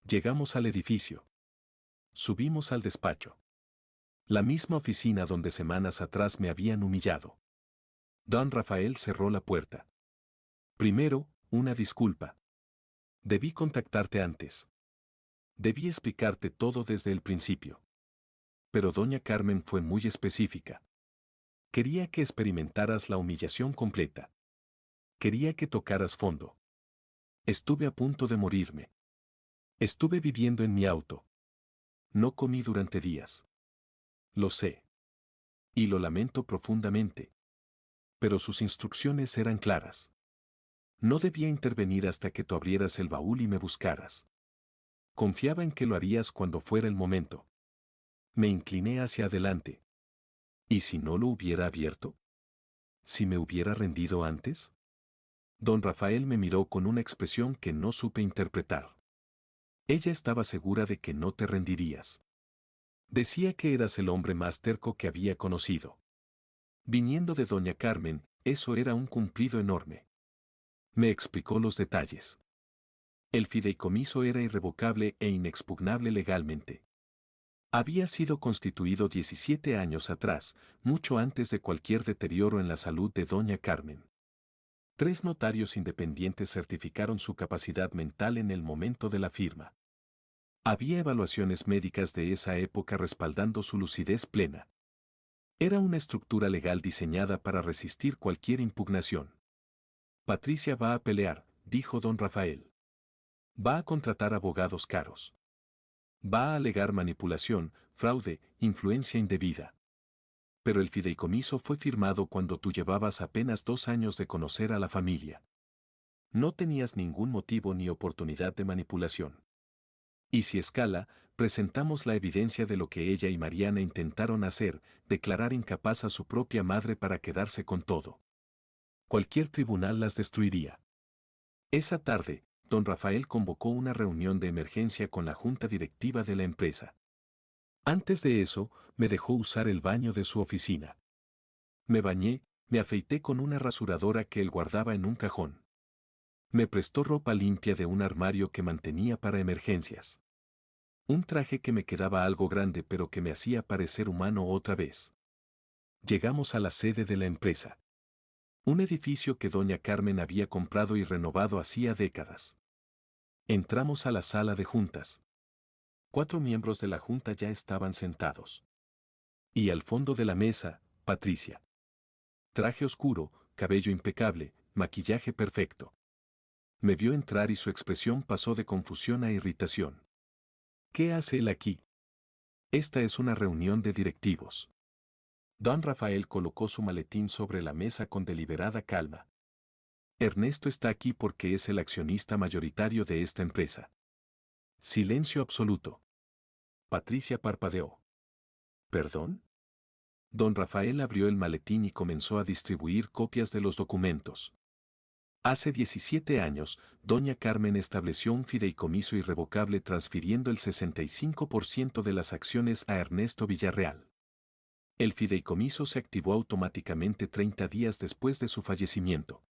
Llegamos al edificio. Subimos al despacho. La misma oficina donde semanas atrás me habían humillado. Don Rafael cerró la puerta. Primero, una disculpa. Debí contactarte antes. Debí explicarte todo desde el principio. Pero doña Carmen fue muy específica. Quería que experimentaras la humillación completa. Quería que tocaras fondo. Estuve a punto de morirme. Estuve viviendo en mi auto. No comí durante días. Lo sé. Y lo lamento profundamente. Pero sus instrucciones eran claras. No debía intervenir hasta que tú abrieras el baúl y me buscaras. Confiaba en que lo harías cuando fuera el momento. Me incliné hacia adelante. ¿Y si no lo hubiera abierto? ¿Si me hubiera rendido antes? Don Rafael me miró con una expresión que no supe interpretar. Ella estaba segura de que no te rendirías. Decía que eras el hombre más terco que había conocido. Viniendo de doña Carmen, eso era un cumplido enorme. Me explicó los detalles. El fideicomiso era irrevocable e inexpugnable legalmente. Había sido constituido 17 años atrás, mucho antes de cualquier deterioro en la salud de doña Carmen. 3 notarios independientes certificaron su capacidad mental en el momento de la firma. Había evaluaciones médicas de esa época respaldando su lucidez plena. Era una estructura legal diseñada para resistir cualquier impugnación. Patricia va a pelear, dijo don Rafael. Va a contratar abogados caros. Va a alegar manipulación, fraude, influencia indebida. Pero el fideicomiso fue firmado cuando tú llevabas apenas 2 años de conocer a la familia. No tenías ningún motivo ni oportunidad de manipulación. Y si escala, presentamos la evidencia de lo que ella y Mariana intentaron hacer, declarar incapaz a su propia madre para quedarse con todo. Cualquier tribunal las destruiría. Esa tarde, don Rafael convocó una reunión de emergencia con la junta directiva de la empresa. Antes de eso, me dejó usar el baño de su oficina. Me bañé, me afeité con una rasuradora que él guardaba en un cajón. Me prestó ropa limpia de un armario que mantenía para emergencias. Un traje que me quedaba algo grande pero que me hacía parecer humano otra vez. Llegamos a la sede de la empresa. Un edificio que doña Carmen había comprado y renovado hacía décadas. Entramos a la sala de juntas. 4 miembros de la junta ya estaban sentados. Y al fondo de la mesa, Patricia. Traje oscuro, cabello impecable, maquillaje perfecto. Me vio entrar y su expresión pasó de confusión a irritación. ¿Qué hace él aquí? Esta es una reunión de directivos. Don Rafael colocó su maletín sobre la mesa con deliberada calma. Ernesto está aquí porque es el accionista mayoritario de esta empresa. Silencio absoluto. Patricia parpadeó. ¿Perdón? Don Rafael abrió el maletín y comenzó a distribuir copias de los documentos. Hace 17 años, doña Carmen estableció un fideicomiso irrevocable transfiriendo el 65% de las acciones a Ernesto Villarreal. El fideicomiso se activó automáticamente 30 días después de su fallecimiento.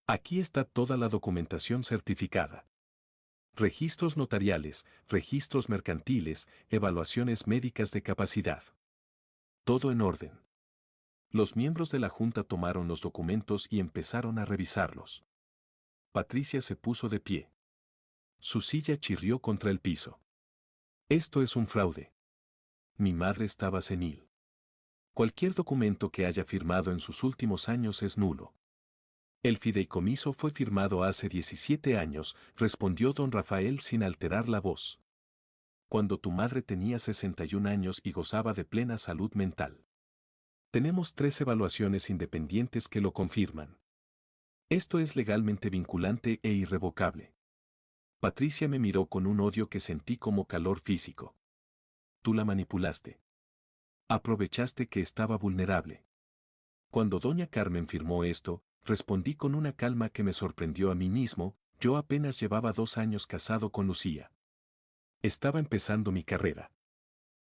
Aquí está toda la documentación certificada. Registros notariales, registros mercantiles, evaluaciones médicas de capacidad. Todo en orden. Los miembros de la junta tomaron los documentos y empezaron a revisarlos. Patricia se puso de pie. Su silla chirrió contra el piso. Esto es un fraude. Mi madre estaba senil. Cualquier documento que haya firmado en sus últimos años es nulo. El fideicomiso fue firmado hace 17 años, respondió don Rafael sin alterar la voz. Cuando tu madre tenía 61 años y gozaba de plena salud mental. Tenemos 3 evaluaciones independientes que lo confirman. Esto es legalmente vinculante e irrevocable. Patricia me miró con un odio que sentí como calor físico. Tú la manipulaste. Aprovechaste que estaba vulnerable. Cuando doña Carmen firmó esto, respondí con una calma que me sorprendió a mí mismo. Yo apenas llevaba 2 años casado con Lucía. Estaba empezando mi carrera.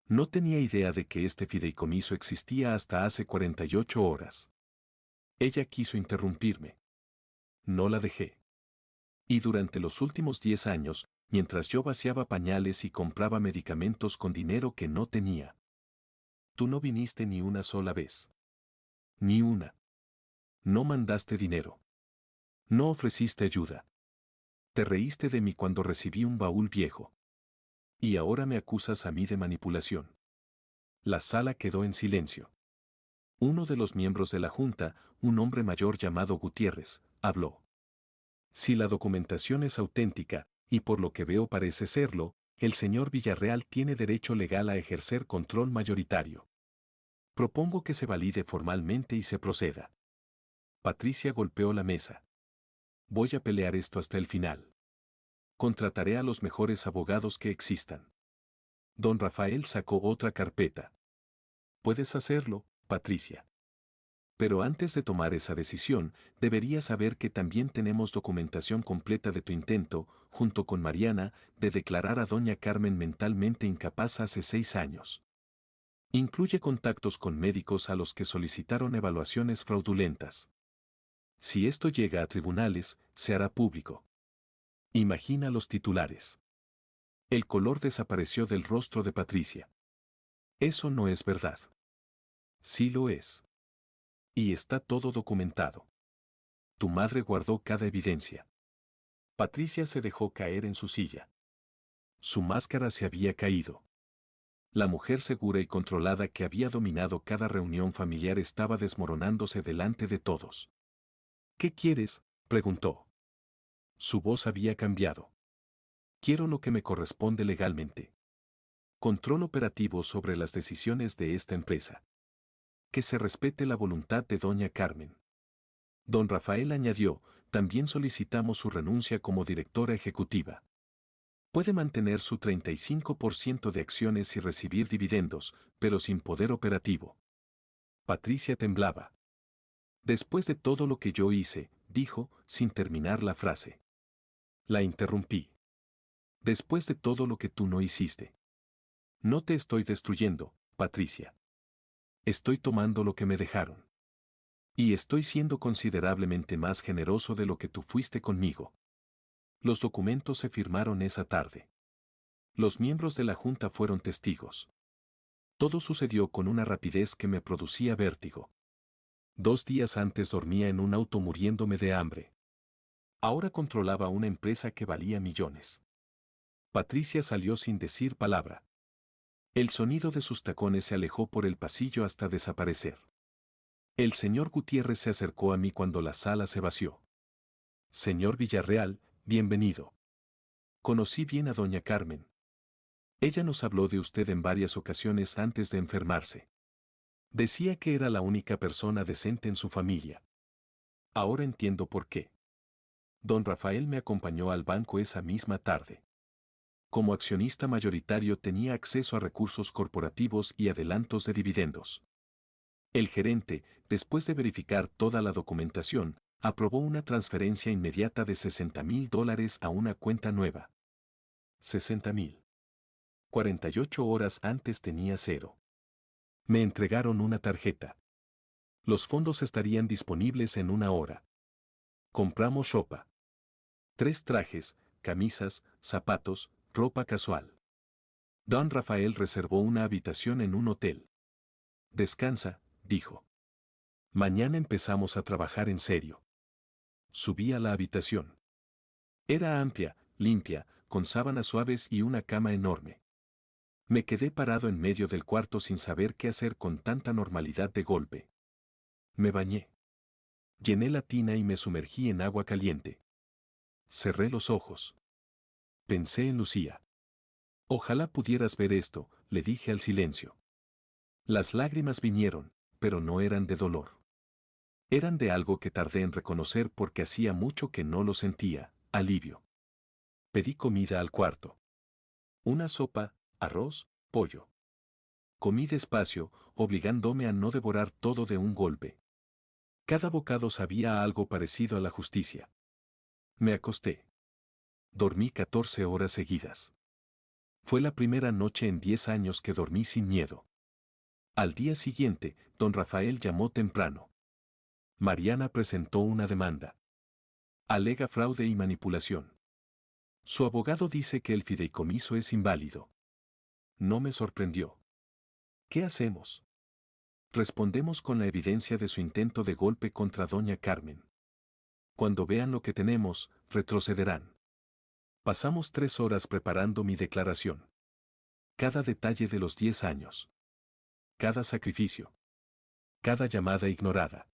No tenía idea de que este fideicomiso existía hasta hace 48 horas. Ella quiso interrumpirme. No la dejé. Y durante los últimos 10 años, mientras yo vaciaba pañales y compraba medicamentos con dinero que no tenía. Tú no viniste ni una sola vez. Ni una. No mandaste dinero. No ofreciste ayuda. Te reíste de mí cuando recibí un baúl viejo. Y ahora me acusas a mí de manipulación. La sala quedó en silencio. Uno de los miembros de la junta, un hombre mayor llamado Gutiérrez, habló. Si la documentación es auténtica, y por lo que veo parece serlo, el señor Villarreal tiene derecho legal a ejercer control mayoritario. Propongo que se valide formalmente y se proceda. Patricia golpeó la mesa. Voy a pelear esto hasta el final. Contrataré a los mejores abogados que existan. Don Rafael sacó otra carpeta. Puedes hacerlo, Patricia. Pero antes de tomar esa decisión, deberías saber que también tenemos documentación completa de tu intento, junto con Mariana, de declarar a doña Carmen mentalmente incapaz hace 6 años. Incluye contactos con médicos a los que solicitaron evaluaciones fraudulentas. Si esto llega a tribunales, se hará público. Imagina los titulares. El color desapareció del rostro de Patricia. Eso no es verdad. Sí lo es. Y está todo documentado. Tu madre guardó cada evidencia. Patricia se dejó caer en su silla. Su máscara se había caído. La mujer segura y controlada que había dominado cada reunión familiar estaba desmoronándose delante de todos. ¿Qué quieres?, preguntó. Su voz había cambiado. Quiero lo que me corresponde legalmente. Control operativo sobre las decisiones de esta empresa. Que se respete la voluntad de doña Carmen. Don Rafael añadió, también solicitamos su renuncia como directora ejecutiva. Puede mantener su 35% de acciones y recibir dividendos, pero sin poder operativo. Patricia temblaba. Después de todo lo que yo hice, dijo, sin terminar la frase. La interrumpí. Después de todo lo que tú no hiciste. No te estoy destruyendo, Patricia. Estoy tomando lo que me dejaron. Y estoy siendo considerablemente más generoso de lo que tú fuiste conmigo. Los documentos se firmaron esa tarde. Los miembros de la junta fueron testigos. Todo sucedió con una rapidez que me producía vértigo. 2 días antes dormía en un auto muriéndome de hambre. Ahora controlaba una empresa que valía millones. Patricia salió sin decir palabra. El sonido de sus tacones se alejó por el pasillo hasta desaparecer. El señor Gutiérrez se acercó a mí cuando la sala se vació. Señor Villarreal, bienvenido. Conocí bien a doña Carmen. Ella nos habló de usted en varias ocasiones antes de enfermarse. Decía que era la única persona decente en su familia. Ahora entiendo por qué. Don Rafael me acompañó al banco esa misma tarde. Como accionista mayoritario tenía acceso a recursos corporativos y adelantos de dividendos. El gerente, después de verificar toda la documentación, aprobó una transferencia inmediata de $60,000 a una cuenta nueva. 60,000. 48 horas antes tenía 0. Me entregaron una tarjeta. Los fondos estarían disponibles en 1 hora. Compramos ropa. 3 trajes, camisas, zapatos, ropa casual. Don Rafael reservó una habitación en un hotel. Descansa, dijo. Mañana empezamos a trabajar en serio. Subí a la habitación. Era amplia, limpia, con sábanas suaves y una cama enorme. Me quedé parado en medio del cuarto sin saber qué hacer con tanta normalidad de golpe. Me bañé. Llené la tina y me sumergí en agua caliente. Cerré los ojos. Pensé en Lucía. Ojalá pudieras ver esto, le dije al silencio. Las lágrimas vinieron, pero no eran de dolor. Eran de algo que tardé en reconocer porque hacía mucho que no lo sentía, alivio. Pedí comida al cuarto. Una sopa, arroz, pollo. Comí despacio, obligándome a no devorar todo de un golpe. Cada bocado sabía a algo parecido a la justicia. Me acosté. Dormí 14 horas seguidas. Fue la primera noche en 10 años que dormí sin miedo. Al día siguiente, don Rafael llamó temprano. Mariana presentó una demanda. Alega fraude y manipulación. Su abogado dice que el fideicomiso es inválido. No me sorprendió. ¿Qué hacemos? Respondemos con la evidencia de su intento de golpe contra doña Carmen. Cuando vean lo que tenemos, retrocederán. Pasamos 3 horas preparando mi declaración. Cada detalle de los 10 años. Cada sacrificio. Cada llamada ignorada.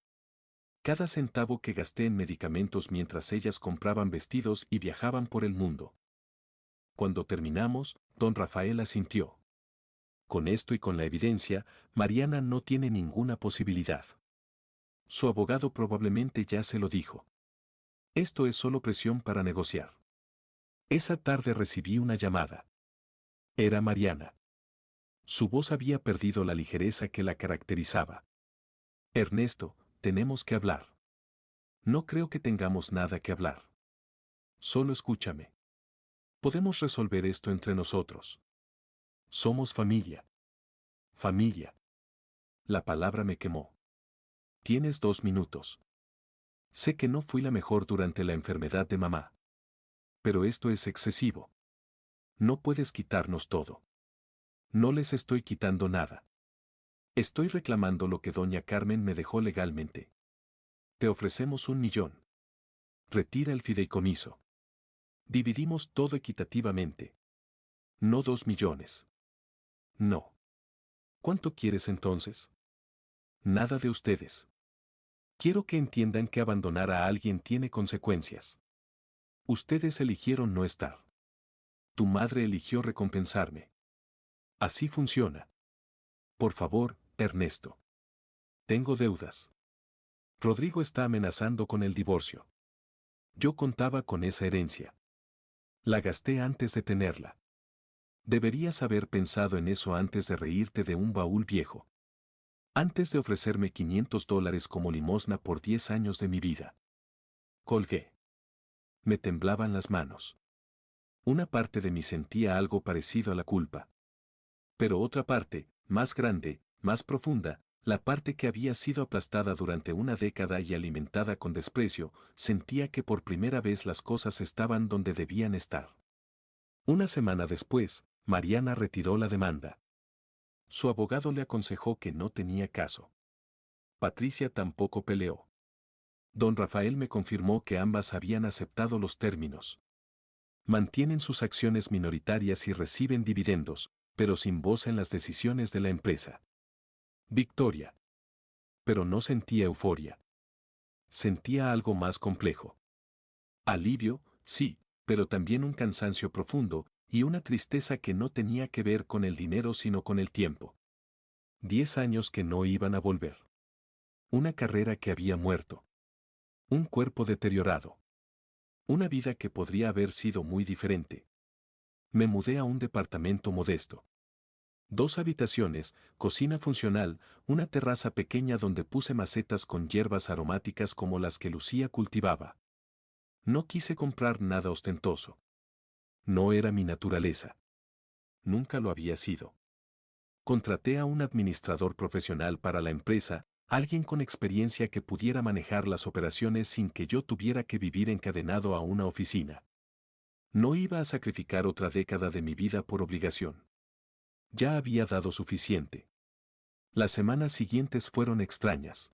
Cada centavo que gasté en medicamentos mientras ellas compraban vestidos y viajaban por el mundo. Cuando terminamos, don Rafael asintió. Con esto y con la evidencia, Mariana no tiene ninguna posibilidad. Su abogado probablemente ya se lo dijo. Esto es solo presión para negociar. Esa tarde recibí una llamada. Era Mariana. Su voz había perdido la ligereza que la caracterizaba. Ernesto, tenemos que hablar. No creo que tengamos nada que hablar. Solo escúchame. Podemos resolver esto entre nosotros. Somos familia. Familia. La palabra me quemó. Tienes 2 minutos. Sé que no fui la mejor durante la enfermedad de mamá. Pero esto es excesivo. No puedes quitarnos todo. No les estoy quitando nada. Estoy reclamando lo que doña Carmen me dejó legalmente. Te ofrecemos 1 millón. Retira el fideicomiso. Dividimos todo equitativamente. No 2 millones. No. ¿Cuánto quieres entonces? Nada de ustedes. Quiero que entiendan que abandonar a alguien tiene consecuencias. Ustedes eligieron no estar. Tu madre eligió recompensarme. Así funciona. Por favor, Ernesto. Tengo deudas. Rodrigo está amenazando con el divorcio. Yo contaba con esa herencia. La gasté antes de tenerla. Deberías haber pensado en eso antes de reírte de un baúl viejo. Antes de ofrecerme $500 como limosna por 10 años de mi vida. Colgué. Me temblaban las manos. Una parte de mí sentía algo parecido a la culpa. Pero otra parte, más grande, más profunda, la parte que había sido aplastada durante una década y alimentada con desprecio, sentía que por primera vez las cosas estaban donde debían estar. Una semana después, Mariana retiró la demanda. Su abogado le aconsejó que no tenía caso. Patricia tampoco peleó. Don Rafael me confirmó que ambas habían aceptado los términos. Mantienen sus acciones minoritarias y reciben dividendos, pero sin voz en las decisiones de la empresa. Victoria. Pero no sentía euforia. Sentía algo más complejo. Alivio, sí, pero también un cansancio profundo y una tristeza que no tenía que ver con el dinero sino con el tiempo. 10 años que no iban a volver. Una carrera que había muerto. Un cuerpo deteriorado. Una vida que podría haber sido muy diferente. Me mudé a un departamento modesto. 2 habitaciones, cocina funcional, una terraza pequeña donde puse macetas con hierbas aromáticas como las que Lucía cultivaba. No quise comprar nada ostentoso. No era mi naturaleza. Nunca lo había sido. Contraté a un administrador profesional para la empresa, alguien con experiencia que pudiera manejar las operaciones sin que yo tuviera que vivir encadenado a una oficina. No iba a sacrificar otra década de mi vida por obligación. Ya había dado suficiente. Las semanas siguientes fueron extrañas.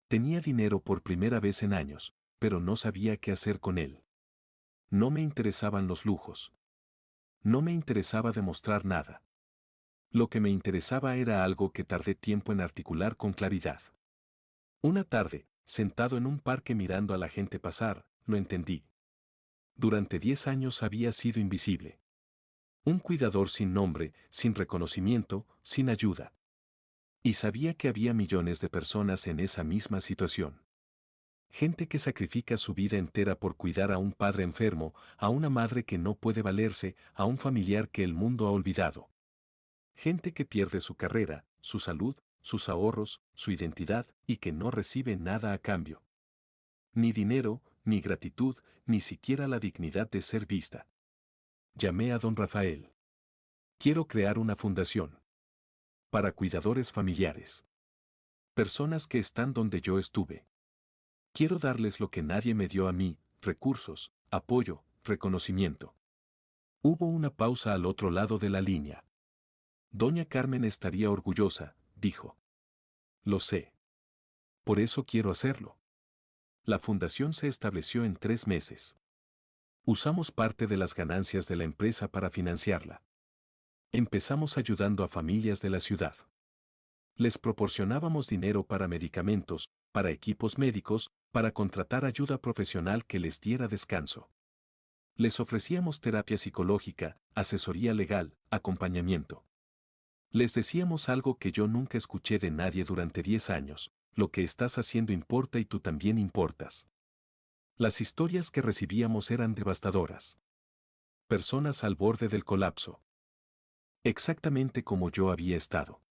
Tenía dinero por primera vez en años, pero no sabía qué hacer con él. No me interesaban los lujos. No me interesaba demostrar nada. Lo que me interesaba era algo que tardé tiempo en articular con claridad. Una tarde, sentado en un parque mirando a la gente pasar, lo entendí. Durante 10 años había sido invisible. Un cuidador sin nombre, sin reconocimiento, sin ayuda. Y sabía que había millones de personas en esa misma situación. Gente que sacrifica su vida entera por cuidar a un padre enfermo, a una madre que no puede valerse, a un familiar que el mundo ha olvidado. Gente que pierde su carrera, su salud, sus ahorros, su identidad y que no recibe nada a cambio. Ni dinero, ni gratitud, ni siquiera la dignidad de ser vista. Llamé a don Rafael. Quiero crear una fundación. Para cuidadores familiares. Personas que están donde yo estuve. Quiero darles lo que nadie me dio a mí, recursos, apoyo, reconocimiento. Hubo una pausa al otro lado de la línea. Doña Carmen estaría orgullosa, dijo. Lo sé. Por eso quiero hacerlo. La fundación se estableció en 3 meses. Usamos parte de las ganancias de la empresa para financiarla. Empezamos ayudando a familias de la ciudad. Les proporcionábamos dinero para medicamentos, para equipos médicos, para contratar ayuda profesional que les diera descanso. Les ofrecíamos terapia psicológica, asesoría legal, acompañamiento. Les decíamos algo que yo nunca escuché de nadie durante 10 años, lo que estás haciendo importa y tú también importas. Las historias que recibíamos eran devastadoras. Personas al borde del colapso. Exactamente como yo había estado.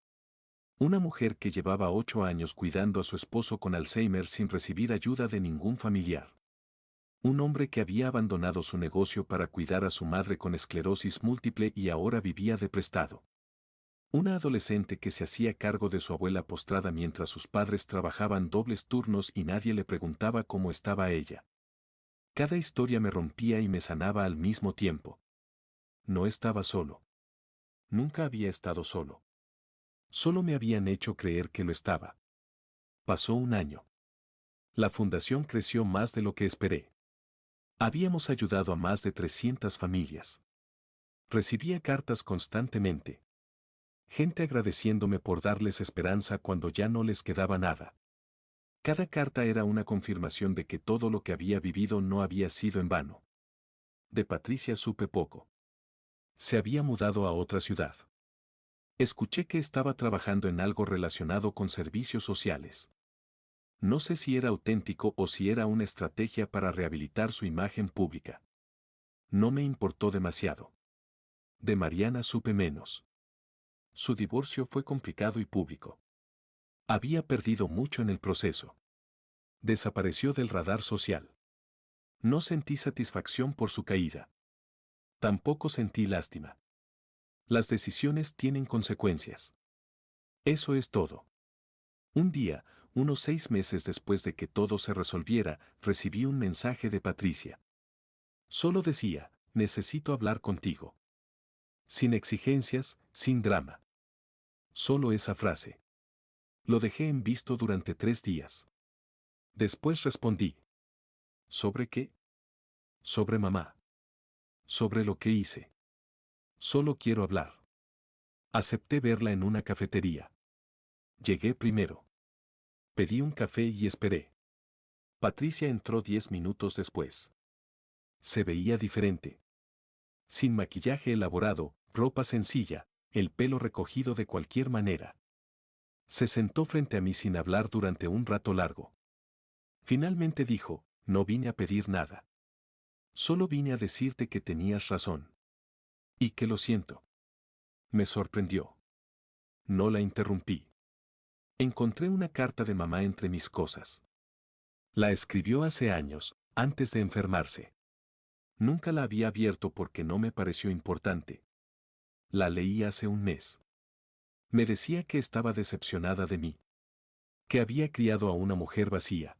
Una mujer que llevaba 8 años cuidando a su esposo con Alzheimer sin recibir ayuda de ningún familiar. Un hombre que había abandonado su negocio para cuidar a su madre con esclerosis múltiple y ahora vivía de prestado. Una adolescente que se hacía cargo de su abuela postrada mientras sus padres trabajaban dobles turnos y nadie le preguntaba cómo estaba ella. Cada historia me rompía y me sanaba al mismo tiempo. No estaba solo. Nunca había estado solo. Solo me habían hecho creer que lo estaba. Pasó un año. La fundación creció más de lo que esperé. Habíamos ayudado a más de 300 familias. Recibía cartas constantemente. Gente agradeciéndome por darles esperanza cuando ya no les quedaba nada. Cada carta era una confirmación de que todo lo que había vivido no había sido en vano. De Patricia supe poco. Se había mudado a otra ciudad. Escuché que estaba trabajando en algo relacionado con servicios sociales. No sé si era auténtico o si era una estrategia para rehabilitar su imagen pública. No me importó demasiado. De Mariana supe menos. Su divorcio fue complicado y público. Había perdido mucho en el proceso. Desapareció del radar social. No sentí satisfacción por su caída. Tampoco sentí lástima. Las decisiones tienen consecuencias. Eso es todo. Un día, unos 6 meses después de que todo se resolviera, recibí un mensaje de Patricia. Solo decía, necesito hablar contigo. Sin exigencias, sin drama. Solo esa frase. Lo dejé en visto durante 3 días. Después respondí. ¿Sobre qué? Sobre mamá. Sobre lo que hice. Solo quiero hablar. Acepté verla en una cafetería. Llegué primero. Pedí un café y esperé. Patricia entró 10 minutos después. Se veía diferente. Sin maquillaje elaborado, ropa sencilla, el pelo recogido de cualquier manera. Se sentó frente a mí sin hablar durante un rato largo. Finalmente dijo, no vine a pedir nada. Solo vine a decirte que tenías razón. Y que lo siento. Me sorprendió. No la interrumpí. Encontré una carta de mamá entre mis cosas. La escribió hace años, antes de enfermarse. Nunca la había abierto porque no me pareció importante. La leí hace un mes. Me decía que estaba decepcionada de mí. Que había criado a una mujer vacía.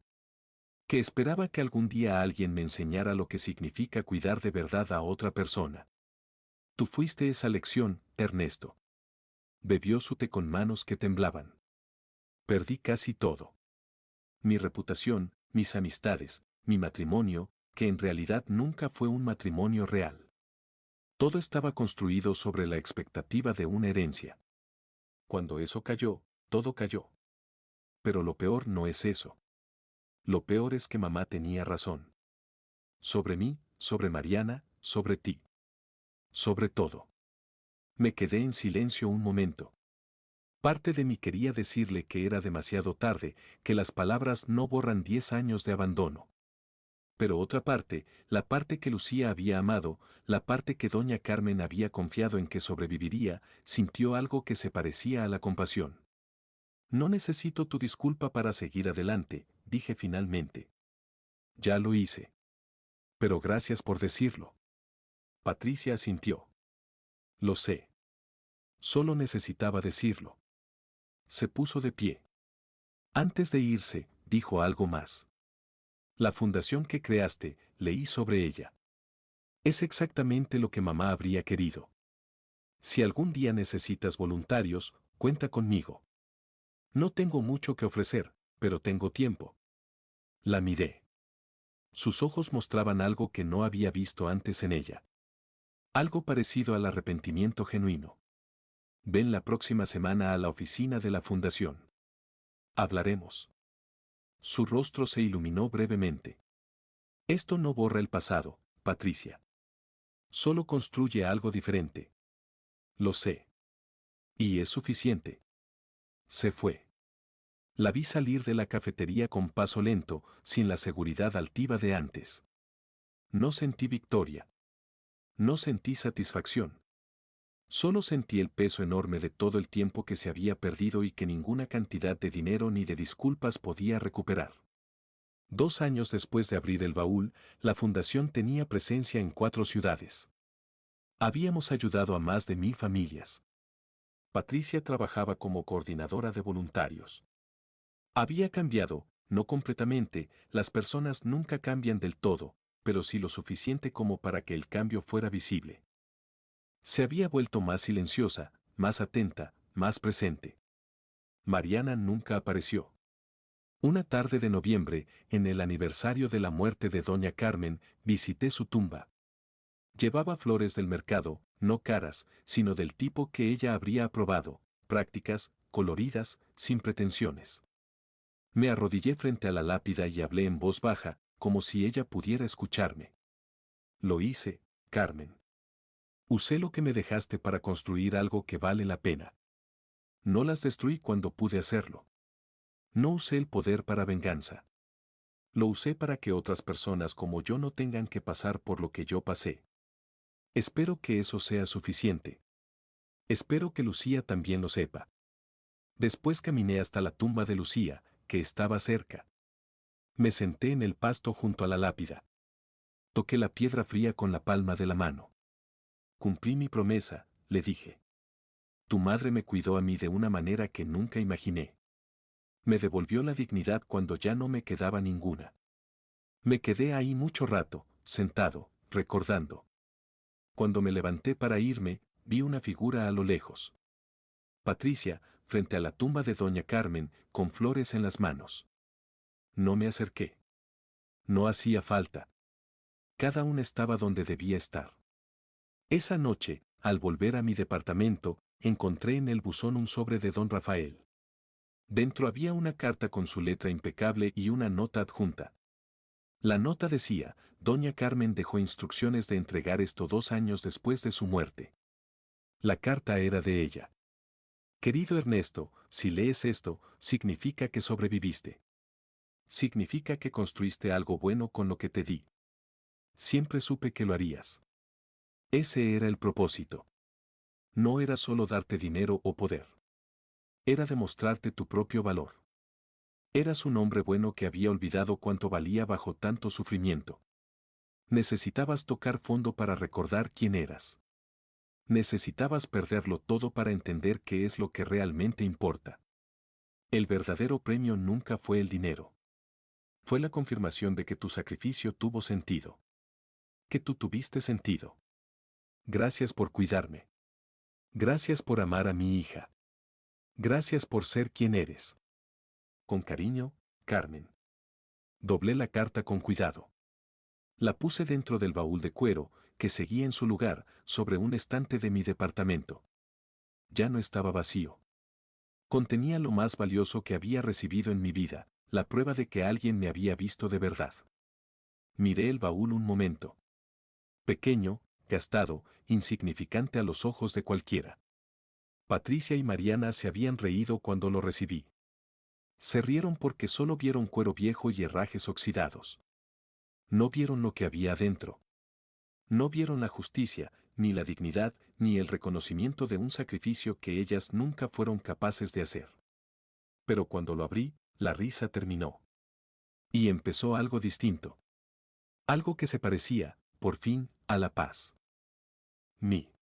Que esperaba que algún día alguien me enseñara lo que significa cuidar de verdad a otra persona. Tú fuiste esa lección, Ernesto. Bebió su té con manos que temblaban. Perdí casi todo. Mi reputación, mis amistades, mi matrimonio, que en realidad nunca fue un matrimonio real. Todo estaba construido sobre la expectativa de una herencia. Cuando eso cayó, todo cayó. Pero lo peor no es eso. Lo peor es que mamá tenía razón. Sobre mí, sobre Mariana, sobre ti. Sobre todo. Me quedé en silencio un momento. Parte de mí quería decirle que era demasiado tarde, que las palabras no borran 10 años de abandono. Pero otra parte, la parte que Lucía había amado, la parte que doña Carmen había confiado en que sobreviviría, sintió algo que se parecía a la compasión. No necesito tu disculpa para seguir adelante, dije finalmente. Ya lo hice. Pero gracias por decirlo. Patricia asintió. Lo sé. Solo necesitaba decirlo. Se puso de pie. Antes de irse, dijo algo más. La fundación que creaste, leí sobre ella. Es exactamente lo que mamá habría querido. Si algún día necesitas voluntarios, cuenta conmigo. No tengo mucho que ofrecer, pero tengo tiempo. La miré. Sus ojos mostraban algo que no había visto antes en ella. Algo parecido al arrepentimiento genuino. Ven la próxima semana a la oficina de la fundación. Hablaremos. Su rostro se iluminó brevemente. Esto no borra el pasado, Patricia. Solo construye algo diferente. Lo sé. Y es suficiente. Se fue. La vi salir de la cafetería con paso lento, sin la seguridad altiva de antes. No sentí victoria. No sentí satisfacción. Solo sentí el peso enorme de todo el tiempo que se había perdido y que ninguna cantidad de dinero ni de disculpas podía recuperar. 2 años después de abrir el baúl, la fundación tenía presencia en 4 ciudades. Habíamos ayudado a más de 1000 familias. Patricia trabajaba como coordinadora de voluntarios. Había cambiado, no completamente, las personas nunca cambian del todo, pero sí lo suficiente como para que el cambio fuera visible. Se había vuelto más silenciosa, más atenta, más presente. Mariana nunca apareció. Una tarde de noviembre, en el aniversario de la muerte de doña Carmen, visité su tumba. Llevaba flores del mercado, no caras, sino del tipo que ella habría aprobado, prácticas, coloridas, sin pretensiones. Me arrodillé frente a la lápida y hablé en voz baja, como si ella pudiera escucharme. Lo hice, Carmen. Usé lo que me dejaste para construir algo que vale la pena. No las destruí cuando pude hacerlo. No usé el poder para venganza. Lo usé para que otras personas como yo no tengan que pasar por lo que yo pasé. Espero que eso sea suficiente. Espero que Lucía también lo sepa. Después caminé hasta la tumba de Lucía, que estaba cerca. Me senté en el pasto junto a la lápida. Toqué la piedra fría con la palma de la mano. Cumplí mi promesa, le dije. Tu madre me cuidó a mí de una manera que nunca imaginé. Me devolvió la dignidad cuando ya no me quedaba ninguna. Me quedé ahí mucho rato, sentado, recordando. Cuando me levanté para irme, vi una figura a lo lejos. Patricia, frente a la tumba de doña Carmen, con flores en las manos. No me acerqué. No hacía falta. Cada una estaba donde debía estar. Esa noche, al volver a mi departamento, encontré en el buzón un sobre de don Rafael. Dentro había una carta con su letra impecable y una nota adjunta. La nota decía, doña Carmen dejó instrucciones de entregar esto 2 años después de su muerte. La carta era de ella. Querido Ernesto, si lees esto, significa que sobreviviste. Significa que construiste algo bueno con lo que te di. Siempre supe que lo harías. Ese era el propósito. No era solo darte dinero o poder. Era demostrarte tu propio valor. Eras un hombre bueno que había olvidado cuánto valía bajo tanto sufrimiento. Necesitabas tocar fondo para recordar quién eras. Necesitabas perderlo todo para entender qué es lo que realmente importa. El verdadero premio nunca fue el dinero. Fue la confirmación de que tu sacrificio tuvo sentido. Que tú tuviste sentido. Gracias por cuidarme. Gracias por amar a mi hija. Gracias por ser quien eres. Con cariño, Carmen. Doblé la carta con cuidado. La puse dentro del baúl de cuero, que seguía en su lugar, sobre un estante de mi departamento. Ya no estaba vacío. Contenía lo más valioso que había recibido en mi vida, la prueba de que alguien me había visto de verdad. Miré el baúl un momento. Pequeño, gastado, insignificante a los ojos de cualquiera. Patricia y Mariana se habían reído cuando lo recibí. Se rieron porque solo vieron cuero viejo y herrajes oxidados. No vieron lo que había adentro. No vieron la justicia, ni la dignidad, ni el reconocimiento de un sacrificio que ellas nunca fueron capaces de hacer. Pero cuando lo abrí, la risa terminó. Y empezó algo distinto. Algo que se parecía, por fin, a la paz. Mi